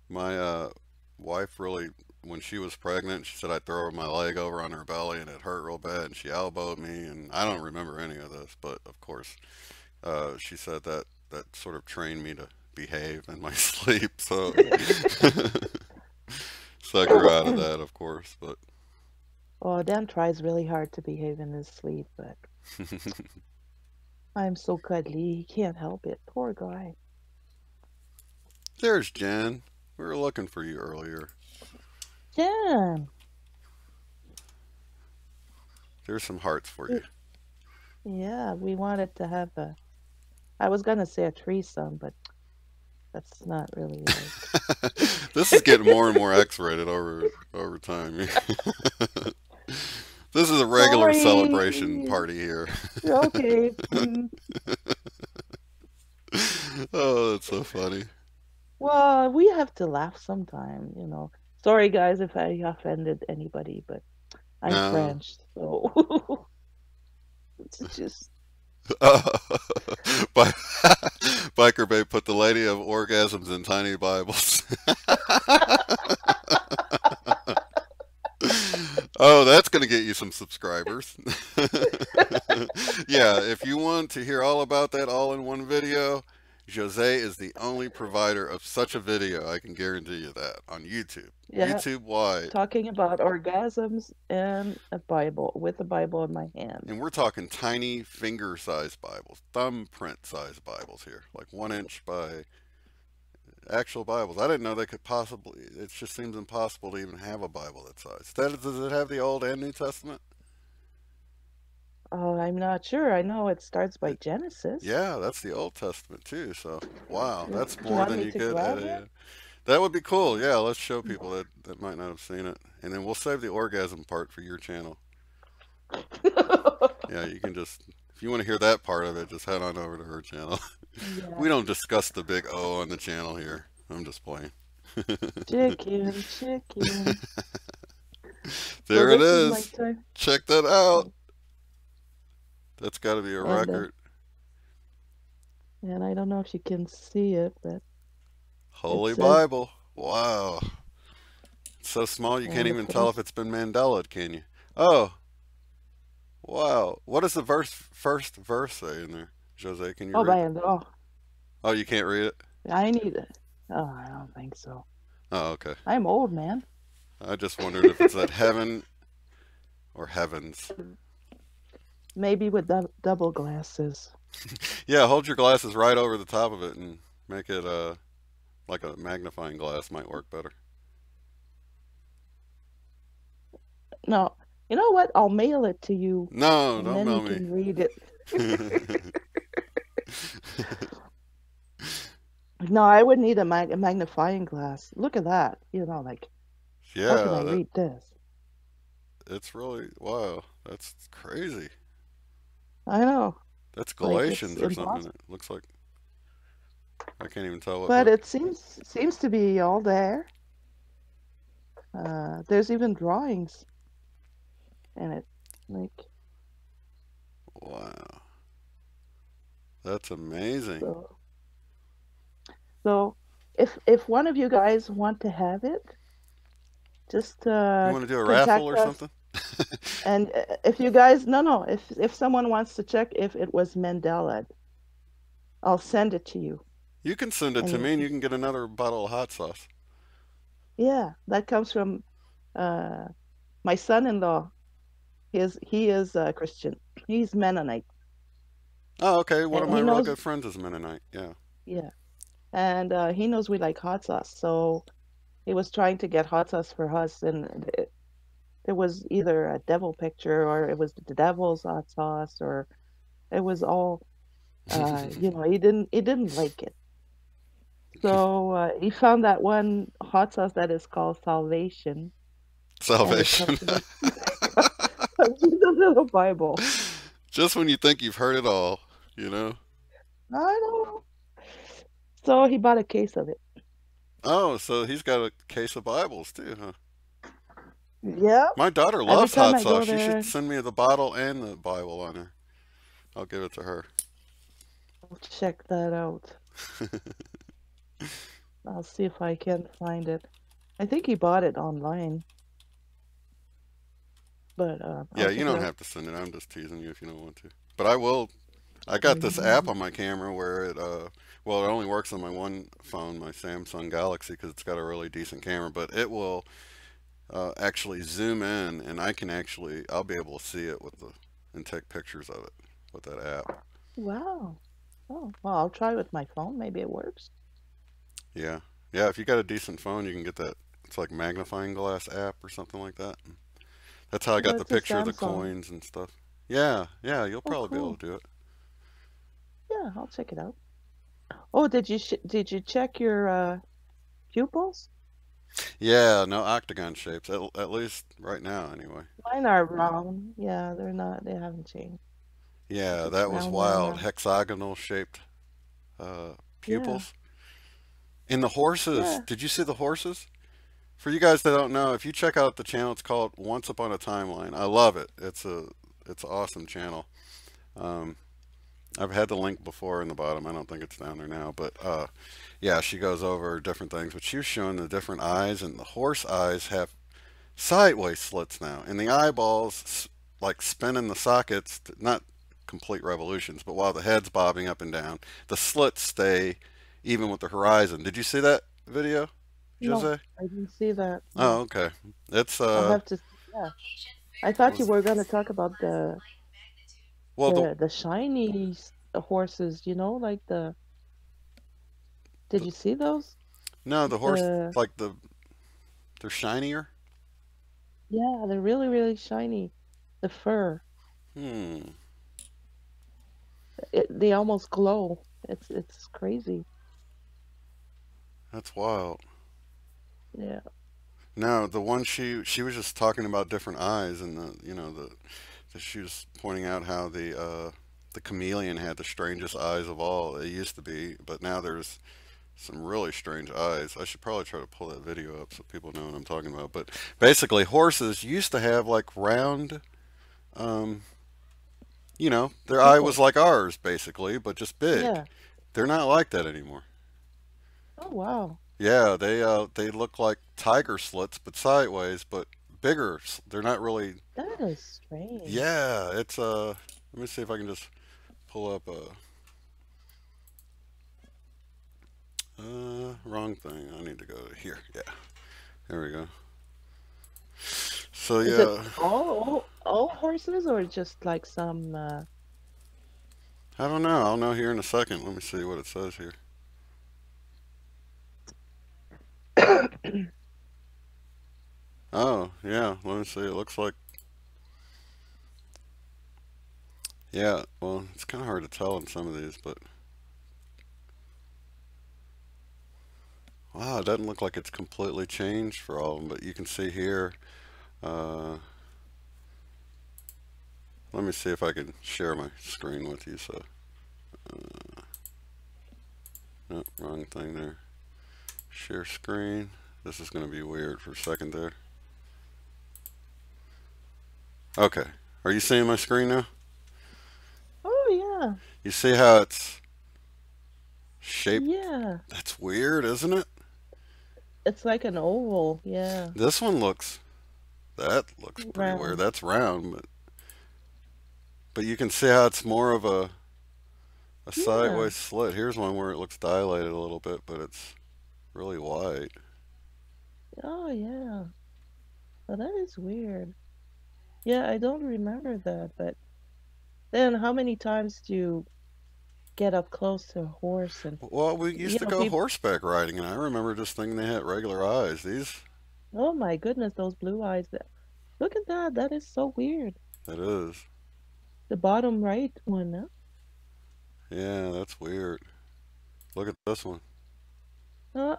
my wife really, when she was pregnant, she said I'd throw my leg over on her belly and it hurt real bad, and she elbowed me, and I don't remember any of this, but of course, she said that that sort of trained me to behave in my sleep, so so I grew out of that, of course, but Oh, Dan tries really hard to behave in his sleep, but I'm so cuddly, he can't help it. Poor guy. there's Jen. We were looking for you earlier. Jan, There's some hearts for you. we, yeah, we wanted to have I was gonna say a threesome, but that's not really like. This is getting more and more X-rated over time. This is a regular celebration Sorry. party here. Okay. Mm. Oh, that's so funny. Well, we have to laugh sometime, you know. Sorry, guys, if I offended anybody, but I'm No. French, so it's just. Bi- Biker Bay put the Lady of Orgasms in tiny Bibles. Oh, that's going to get you some subscribers. Yeah, if you want to hear all about that all in one video, Josee is the only provider of such a video. I can guarantee you that on YouTube. Yeah, YouTube wide. talking about orgasms and a Bible with a Bible in my hand. And we're talking tiny finger sized Bibles, thumbprint sized Bibles here, like 1 inch by actual Bibles. I didn't know they could possibly, it just seems impossible to even have a Bible that size. Does it have the Old and New Testament? I'm not sure. I know it starts by Genesis. Yeah, that's the Old Testament too. So, wow, Do that's you more want than me you to get at grab a. it? That would be cool. Yeah, let's show people that might not have seen it, and then we'll save the orgasm part for your channel. Yeah, you can just if you want to hear that part of it, just head on over to her channel. Yeah. We don't discuss the big O on the channel here. I'm just playing. Chicken, chicken. So There it this is my is. time. Check that out. That's got to be a And uh, record. and I don't know if you can see it, but it Holy says Bible. Wow. It's so small you can't and the even tell front. if it's been Mandela, can you? Oh, wow. What does the first verse say in there? Jose, can you Oh, read? man, oh, Oh, you can't read it? I need it. Oh, I don't think so. Oh, okay. I'm old, man. I just wondered if it's at heaven or heavens. Maybe with double glasses. Yeah, hold your glasses right over the top of it and make it like a magnifying glass might work better. No, you know what? I'll mail it to you, No, and don't then you mail me. can read it. No, I would need a magnifying glass. Look at that. You know, like, how can I Yeah, that read this? it's really wow. That's crazy. I know, That's like it's Galatians or something. impossible. It looks like I can't even tell what But book. it seems to be all there. There's even drawings in it. Like, Wow, that's amazing. so so if one of you guys want to have it, just You want to do a raffle contact or us. something? And if you guys, no, if someone wants to check if it was Mandela, I'll send it to you. You can send it And to you me, and can, you can get another bottle of hot sauce. yeah, that comes from uh, my son-in-law. He is Christian. He's Mennonite, Oh, okay. One of and my he real knows, good friends is Mennonite. Yeah. yeah, and he knows we like hot sauce. So he was trying to get hot sauce for us, and it was either a devil picture or it was the devil's hot sauce, or it was all, he didn't like it. So he found that one hot sauce that is called Salvation, and it Salvation. comes with comes with a little Bible. Just when you think you've heard it all, you know? I know. So he bought a case of it. Oh, so he's got a case of Bibles too, huh? Yeah. My daughter Every loves time hot I go sauce. She should there, send me the bottle and the Bible on her. I'll give it to her. I'll check that out. I'll see if I can find it. I think he bought it online, but Yeah, I'll you check it don't out. have to send it. I'm just teasing you if you don't want to. But I will. I got this app Mhm. on my camera where well, it only works on my one phone, my Samsung Galaxy, because it's got a really decent camera. But it will actually zoom in, and I'll be able to see it with the and take pictures of it with that app. Wow. Oh, well, I'll try with my phone. Maybe it works. Yeah, yeah. If you got a decent phone, you can get that. It's like magnifying glass app or something like that. That's how I got the That's a picture of the Samsung. coins and stuff. Yeah, yeah. You'll Oh, probably be able cool. to do it. Yeah, I'll check it out. Oh, did you check your pupils? Yeah, no octagon shapes. At least right now, anyway. Mine are round. Yeah, they're not. They haven't changed. They're Yeah, just that was round, round, wild. round. Hexagonal shaped uh, Yeah. pupils. And the horses. Yeah. Did you see the horses? For you guys that don't know, if you check out the channel, it's called Once Upon a Timeline. I love it. It's an awesome channel. Um, I've had the link before in the bottom. I don't think it's down there now, but yeah, she goes over different things. But she was showing the different eyes, and the horse eyes have sideways slits now, and the eyeballs like spinning the sockets, not complete revolutions, but while the head's bobbing up and down, the slits stay even with the horizon. Did you see that video, No, Jose? I didn't see that. Oh, No. okay. It's I'll have to, yeah. I thought you was were gonna talk about well the the shiny horses, like did the you see those? no the horse The like they're shinier. Yeah, they're really, really shiny. The fur, Hmm, they almost glow. It's crazy. that's wild. Yeah. No, the one she was just talking about different eyes, and the she was pointing out how the chameleon had the strangest eyes of all. It used to be, but now there's some really strange eyes. I should probably try to pull that video up so people know what I'm talking about. But basically, horses used to have like round, um, their eye was Pupils. like ours basically, but just big. Yeah. They're not like that anymore. Oh wow. Yeah, they look like tiger slits, but sideways, but bigger. They're not really. That is strange. Yeah, it's Let me see if I can just pull up a. Wrong thing. I need to go to here. Yeah, there we go. So Is it yeah, all horses or just like some I don't know. I'll know here in a second. Let me see what it says here. Oh yeah, let me see. It looks like yeah. Well, it's kind of hard to tell in some of these, but wow, it doesn't look like it's completely changed for all of them. But you can see here. Uh, Let me see if I can share my screen with you. So, no, wrong thing there. Share screen. This is going to be weird for a second there. Okay. Are you seeing my screen now? Oh yeah. You see how it's shaped? Yeah. That's weird, isn't it? It's like an oval. Yeah. This one that looks pretty weird. Round. That's round, but you can see how it's more of a Yeah. sideways slit. Here's one where it looks dilated a little bit, but it's really wide. Oh yeah. Well, that is weird. Yeah, I don't remember that, but then how many times do you get up close to a horse and Well, we used to go people, horseback riding, and I remember just thinking they had regular eyes. These, oh my goodness, those blue eyes. Look at that. That is so weird. it is. The bottom right one, huh? Yeah, that's weird. Look at this one. Uh,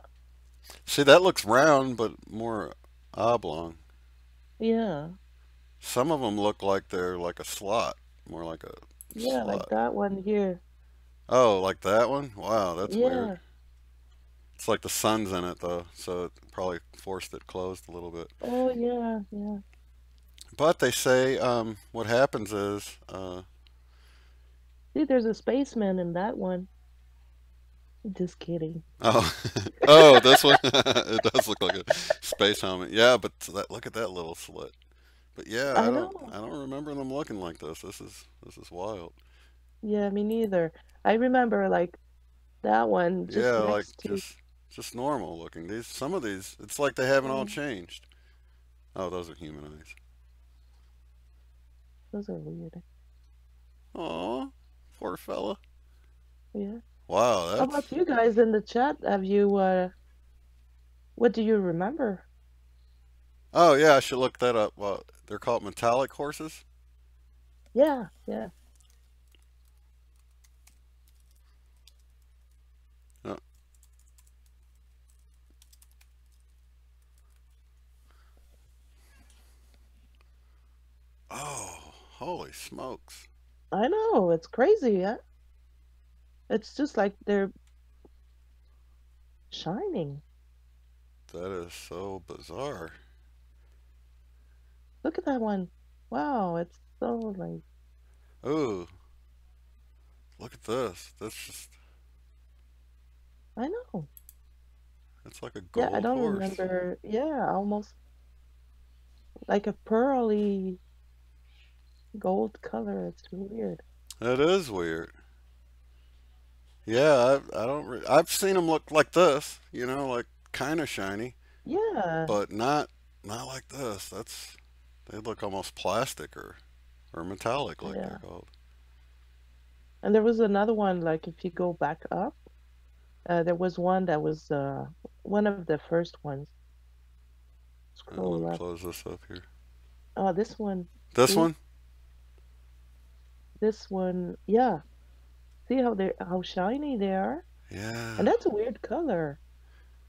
See, that looks round, but more oblong. yeah. Some of them look like they're like a slot, more like a Yeah, like slot. that one here. Oh, like that one? Wow, that's weird. Yeah. It's like the sun's in it though, so it probably forced it closed a little bit. Oh yeah, yeah. But they say what happens is, See, there's a spaceman in that one. Just kidding. oh, oh, this one, it does look like a space helmet. Yeah, but look at that little slit. But yeah, I know. I don't remember them looking like this. This is wild. Yeah, me neither. I remember like that one just Yeah, like next to. just normal looking. Some of these, it's like they haven't all Mm, changed. Oh, those are human eyes. those are weird. Aw, poor fella. Yeah. Wow, How that's. about you guys in the chat? Have you what do you remember? Oh yeah, I should look that up. Well, they're called metallic horses. Yeah, yeah. Uh, oh, holy smokes! I know, it's crazy, yeah. It's just like they're shining. That is so bizarre. Look at that one. Wow, it's so like Ooh, look at this. That's just, I know. it's like a Yeah, I gold don't horse. remember. Yeah, almost like a pearly gold color. It's weird. That is weird. Yeah, I don't. I've seen them look like this, like kind of shiny, Yeah, but not like this. They look almost plastic or metallic, like they're yeah. called. And there was another one, like if you go back up, there was one that was one of the first ones. Let me Scroll up. close this up here. Oh, this one. This See? one? This one. Yeah. See how shiny they are? Yeah. And that's a weird color.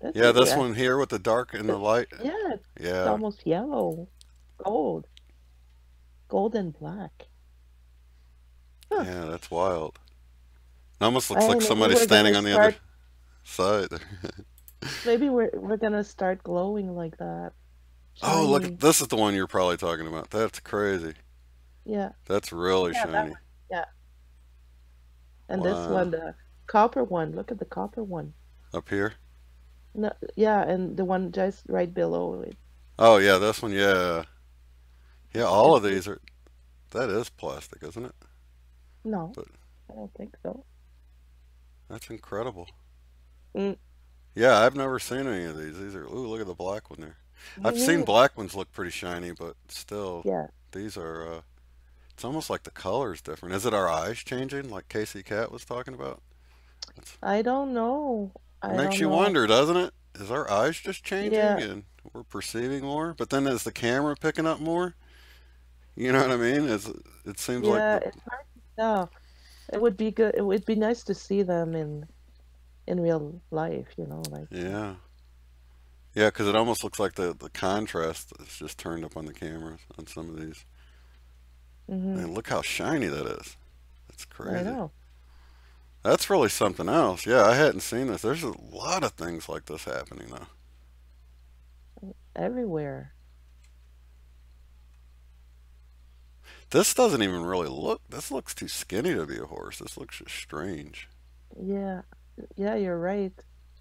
That's Yeah, a this weird. one here with the dark and the light. Yeah, it's Yeah. almost yellow, gold, gold and black. Huh. Yeah, that's wild. It almost looks Hey, like maybe somebody we're standing gonna on the other start. side. Maybe we're gonna start glowing like that, Oh, look at shiny. this is the one you're probably talking about. That's crazy. Yeah, That's really yeah, that shiny. one. Yeah, and this Wow. one, the copper one. Look at the copper one. Up here? No, yeah, and the one just right below it. Oh, yeah, this one. Yeah. Yeah, all of It's these are. That is plastic, isn't it? no, But I don't think so. that's incredible. Mm, Yeah, I've never seen any of these. These are. Ooh, look at the black one there. me I've seen neither. black ones look pretty shiny, but still, Yeah, these are. It's almost like the color's different. Is it our eyes changing, like Casey Cat was talking about? It's, I don't know. it I makes don't you know. wonder, doesn't it? Is our eyes just changing Yeah, and we're perceiving more? But then is the camera picking up more? You know what I mean? It seems like yeah, the it's hard to tell. It would be good. It would be nice to see them in real life, like yeah. Yeah, because it almost looks like the contrast is just turned up on the cameras on some of these. hmm And look how shiny that is. That's I crazy. know. That's really something else. Yeah, I hadn't seen this. There's a lot of things like this happening though. Everywhere. This doesn't even really look. This looks too skinny to be a horse. This looks just strange. Yeah. Yeah, you're right.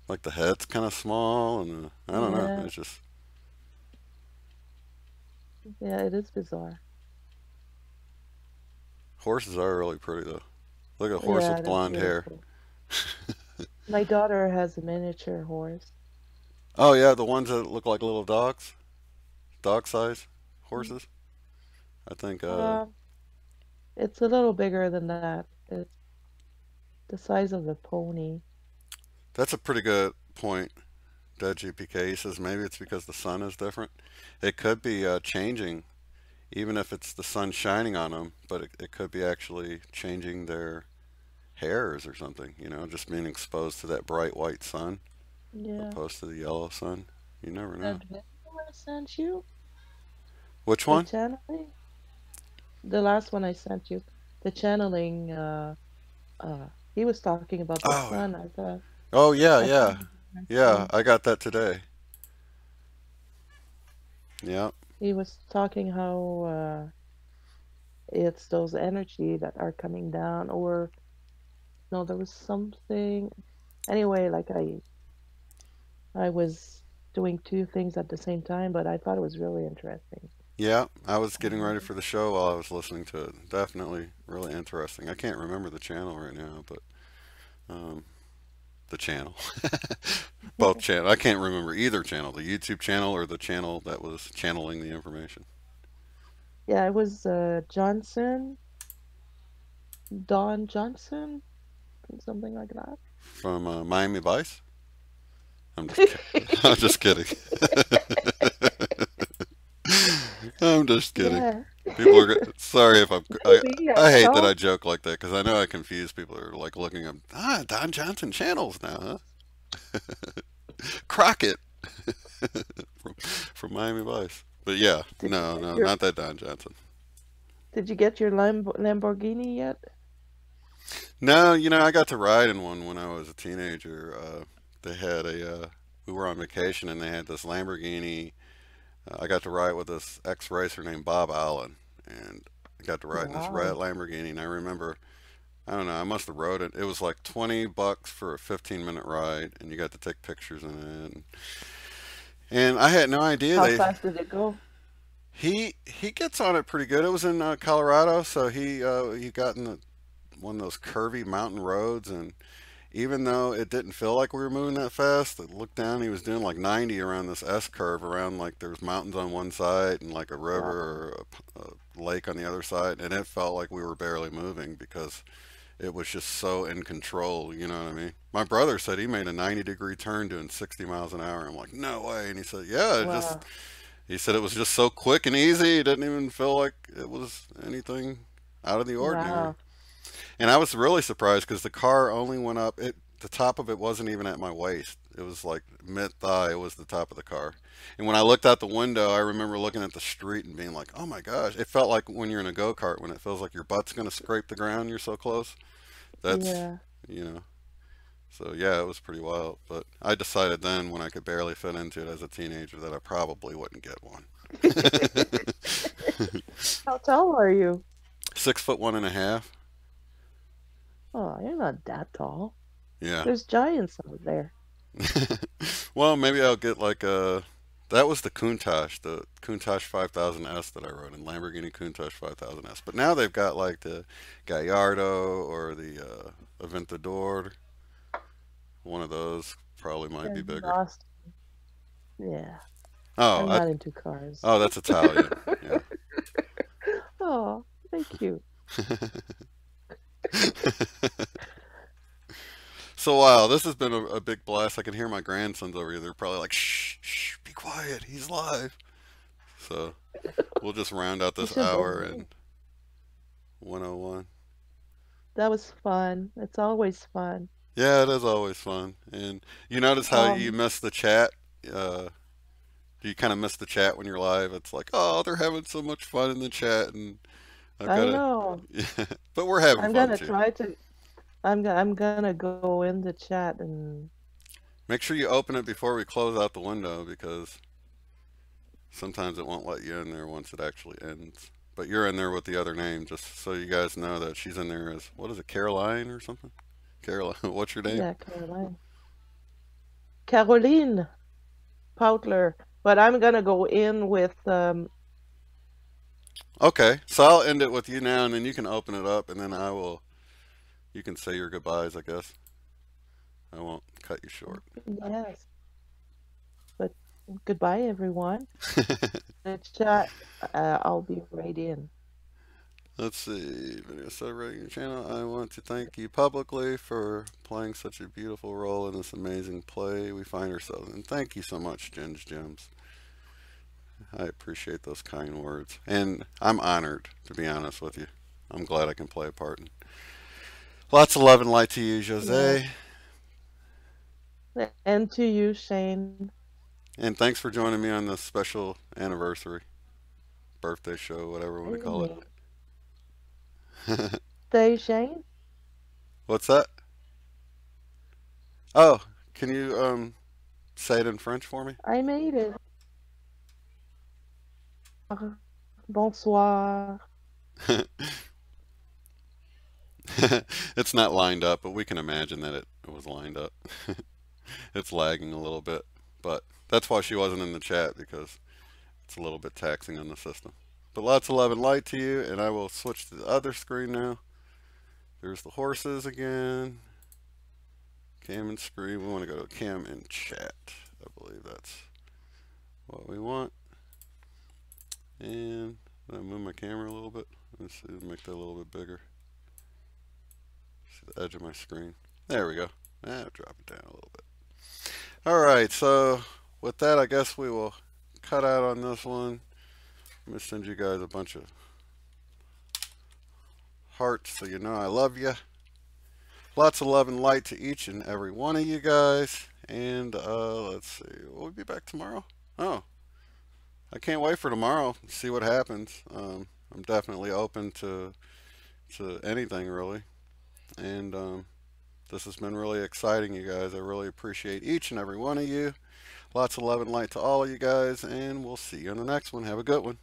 Like the head's kind of small, and I don't know. Yeah. It's just Yeah, it is bizarre. horses are really pretty though. Look at a horse Yeah, with they're blonde hair. beautiful. My daughter has a miniature horse. Oh yeah, the ones that look like little dogs, dog size horses. I think Um, it's a little bigger than that. It's the size of a pony. that's a pretty good point. Dead GPK says maybe it's because the sun is different. It could be changing, even if it's the sun shining on them, but it could be actually changing their hairs or something. Just being exposed to that bright white sun Yeah. opposed to the yellow sun. You never know. That video I sent you, Which the one? channeling, the last one I sent you, the channeling, he was talking about the Oh, sun. oh yeah, I thought yeah, it was yeah. interesting. I got that today. Yeah, He was talking how it's those energy that are coming down, or no, there was something. Anyway, like I was doing two things at the same time, but I thought it was really interesting. yeah. I was getting ready Um, for the show while I was listening to it. Definitely, really interesting. I can't remember the channel right now, but um, the channel, both channel. I can't remember either channel, the YouTube channel or the channel that was channeling the information yeah, it was Don Johnson, something like that. from Miami Vice. I'm just kidding. I'm just kidding. I'm just kidding. Yeah. People are sorry if Maybe, I I don't hate that I know. joke like that because I know I confuse people who are like looking up Don Johnson channels now, huh? Crockett from Miami Vice. But yeah, Did you no, get no, your not that Don Johnson. Did you get your Lamborghini yet? No, I got to ride in one when I was a teenager. they had we were on vacation and they had this Lamborghini. I got to ride with this ex-racer named Bob Allen, and I got to ride in this red Wow. Lamborghini. And I remember, I don't know, I must have rode it. It was like $20 for a 15-minute ride, and you got to take pictures in it. And I had no idea How they. fast did it go? He gets on it pretty good. It was in Colorado, so he got in one of those curvy mountain roads, and even though it didn't feel like we were moving that fast, I looked down. He was doing like 90 around this S curve, around like there was mountains on one side and like a river Wow. or a lake on the other side, and it felt like we were barely moving because it was just so in control. You know what I mean? My brother said he made a 90-degree turn doing 60 miles an hour. I'm like, no way. And he said, yeah, it just. Wow. He said it was just so quick and easy. It didn't even feel like it was anything out of the ordinary. Wow. And I was really surprised because the car only went up. The top of it wasn't even at my waist. It was like mid thigh was the top of the car. And when I looked out the window, I remember looking at the street and being like, "Oh my gosh!" It felt like when you're in a go kart when it feels like your butt's gonna scrape the ground. You're so close. That's Yeah. you know. So yeah, it was pretty wild. But I decided then, when I could barely fit into it as a teenager, that I probably wouldn't get one. How tall are you? 6 foot 1.5. Oh, you're not that tall. Yeah. There's giants out there. Well, maybe I'll get like a. That was the Countach 5000S that I rode in, Lamborghini Countach 5000S. But now they've got like the Gallardo or the Aventador. One of those probably might be And bigger. lost. Yeah. Oh, I'm not into cars. oh, that's Italian. Yeah. Oh, thank you. So wow, this has been a big blast. I can hear my grandsons over here. They're probably like, shh, shh, be quiet. He's live. So we'll just round out You this should go hour away. in 101. That was fun. It's always fun. Yeah, it is always fun. And you notice how you Um, miss the chat? Uh, do you kind of miss the chat when you're live? It's like, oh, they're having so much fun in the chat, and I've got I to. know. Yeah, but we're having I'm fun gonna too. try to. I'm gonna go in the chat and Make sure you open it before we close out the window because sometimes it won't let you in there once it actually ends. But you're in there with the other name, just so you guys know that she's in there as what is it, Caroline or something? Caroline, what's your name? yeah, Caroline. Caroline Poutler. But I'm gonna go in with Okay, so I'll end it with you now, and then you can open it up, and then I will. You can say your goodbyes, I guess. I won't cut you short. yes. But goodbye, everyone. The chat. I'll be right in. Let's see. Video celebrating your channel. I want to thank you publicly for playing such a beautiful role in this amazing play we find ourselves in. Thank you so much, Jen's Gems. I appreciate those kind words. And I'm honored, to be honest with you. I'm glad I can play a part. Lots of love and light to you, Yes. Jose. And to you, Shane. And thanks for joining me on this special anniversary, birthday show, whatever we want to call Any it. day, Shane. What's that? Oh, can you say it in French for me? I made it. Bonsoir. It's not lined up, but we can imagine that it was lined up. It's lagging a little bit, but that's why she wasn't in the chat because it's a little bit taxing on the system. But lots of love and light to you, and I will switch to the other screen now. There's the horses again. Cam and screen. We want to go to cam and chat. I believe that's what we want. And I move my camera a little bit. Let's see, make that a little bit bigger. See the edge of my screen. There we go. Drop it down a little bit. All right, so with that, I guess we will cut out on this one. I'm gonna send you guys a bunch of hearts so you know I love you. Lots of love and light to each and every one of you guys. And let's see, we'll be back tomorrow. Oh, I can't wait for tomorrow. See what happens. I'm definitely open to anything really. And This has been really exciting, you guys. I really appreciate each and every one of you. Lots of love and light to all of you guys, and we'll see you in the next one. Have a good one.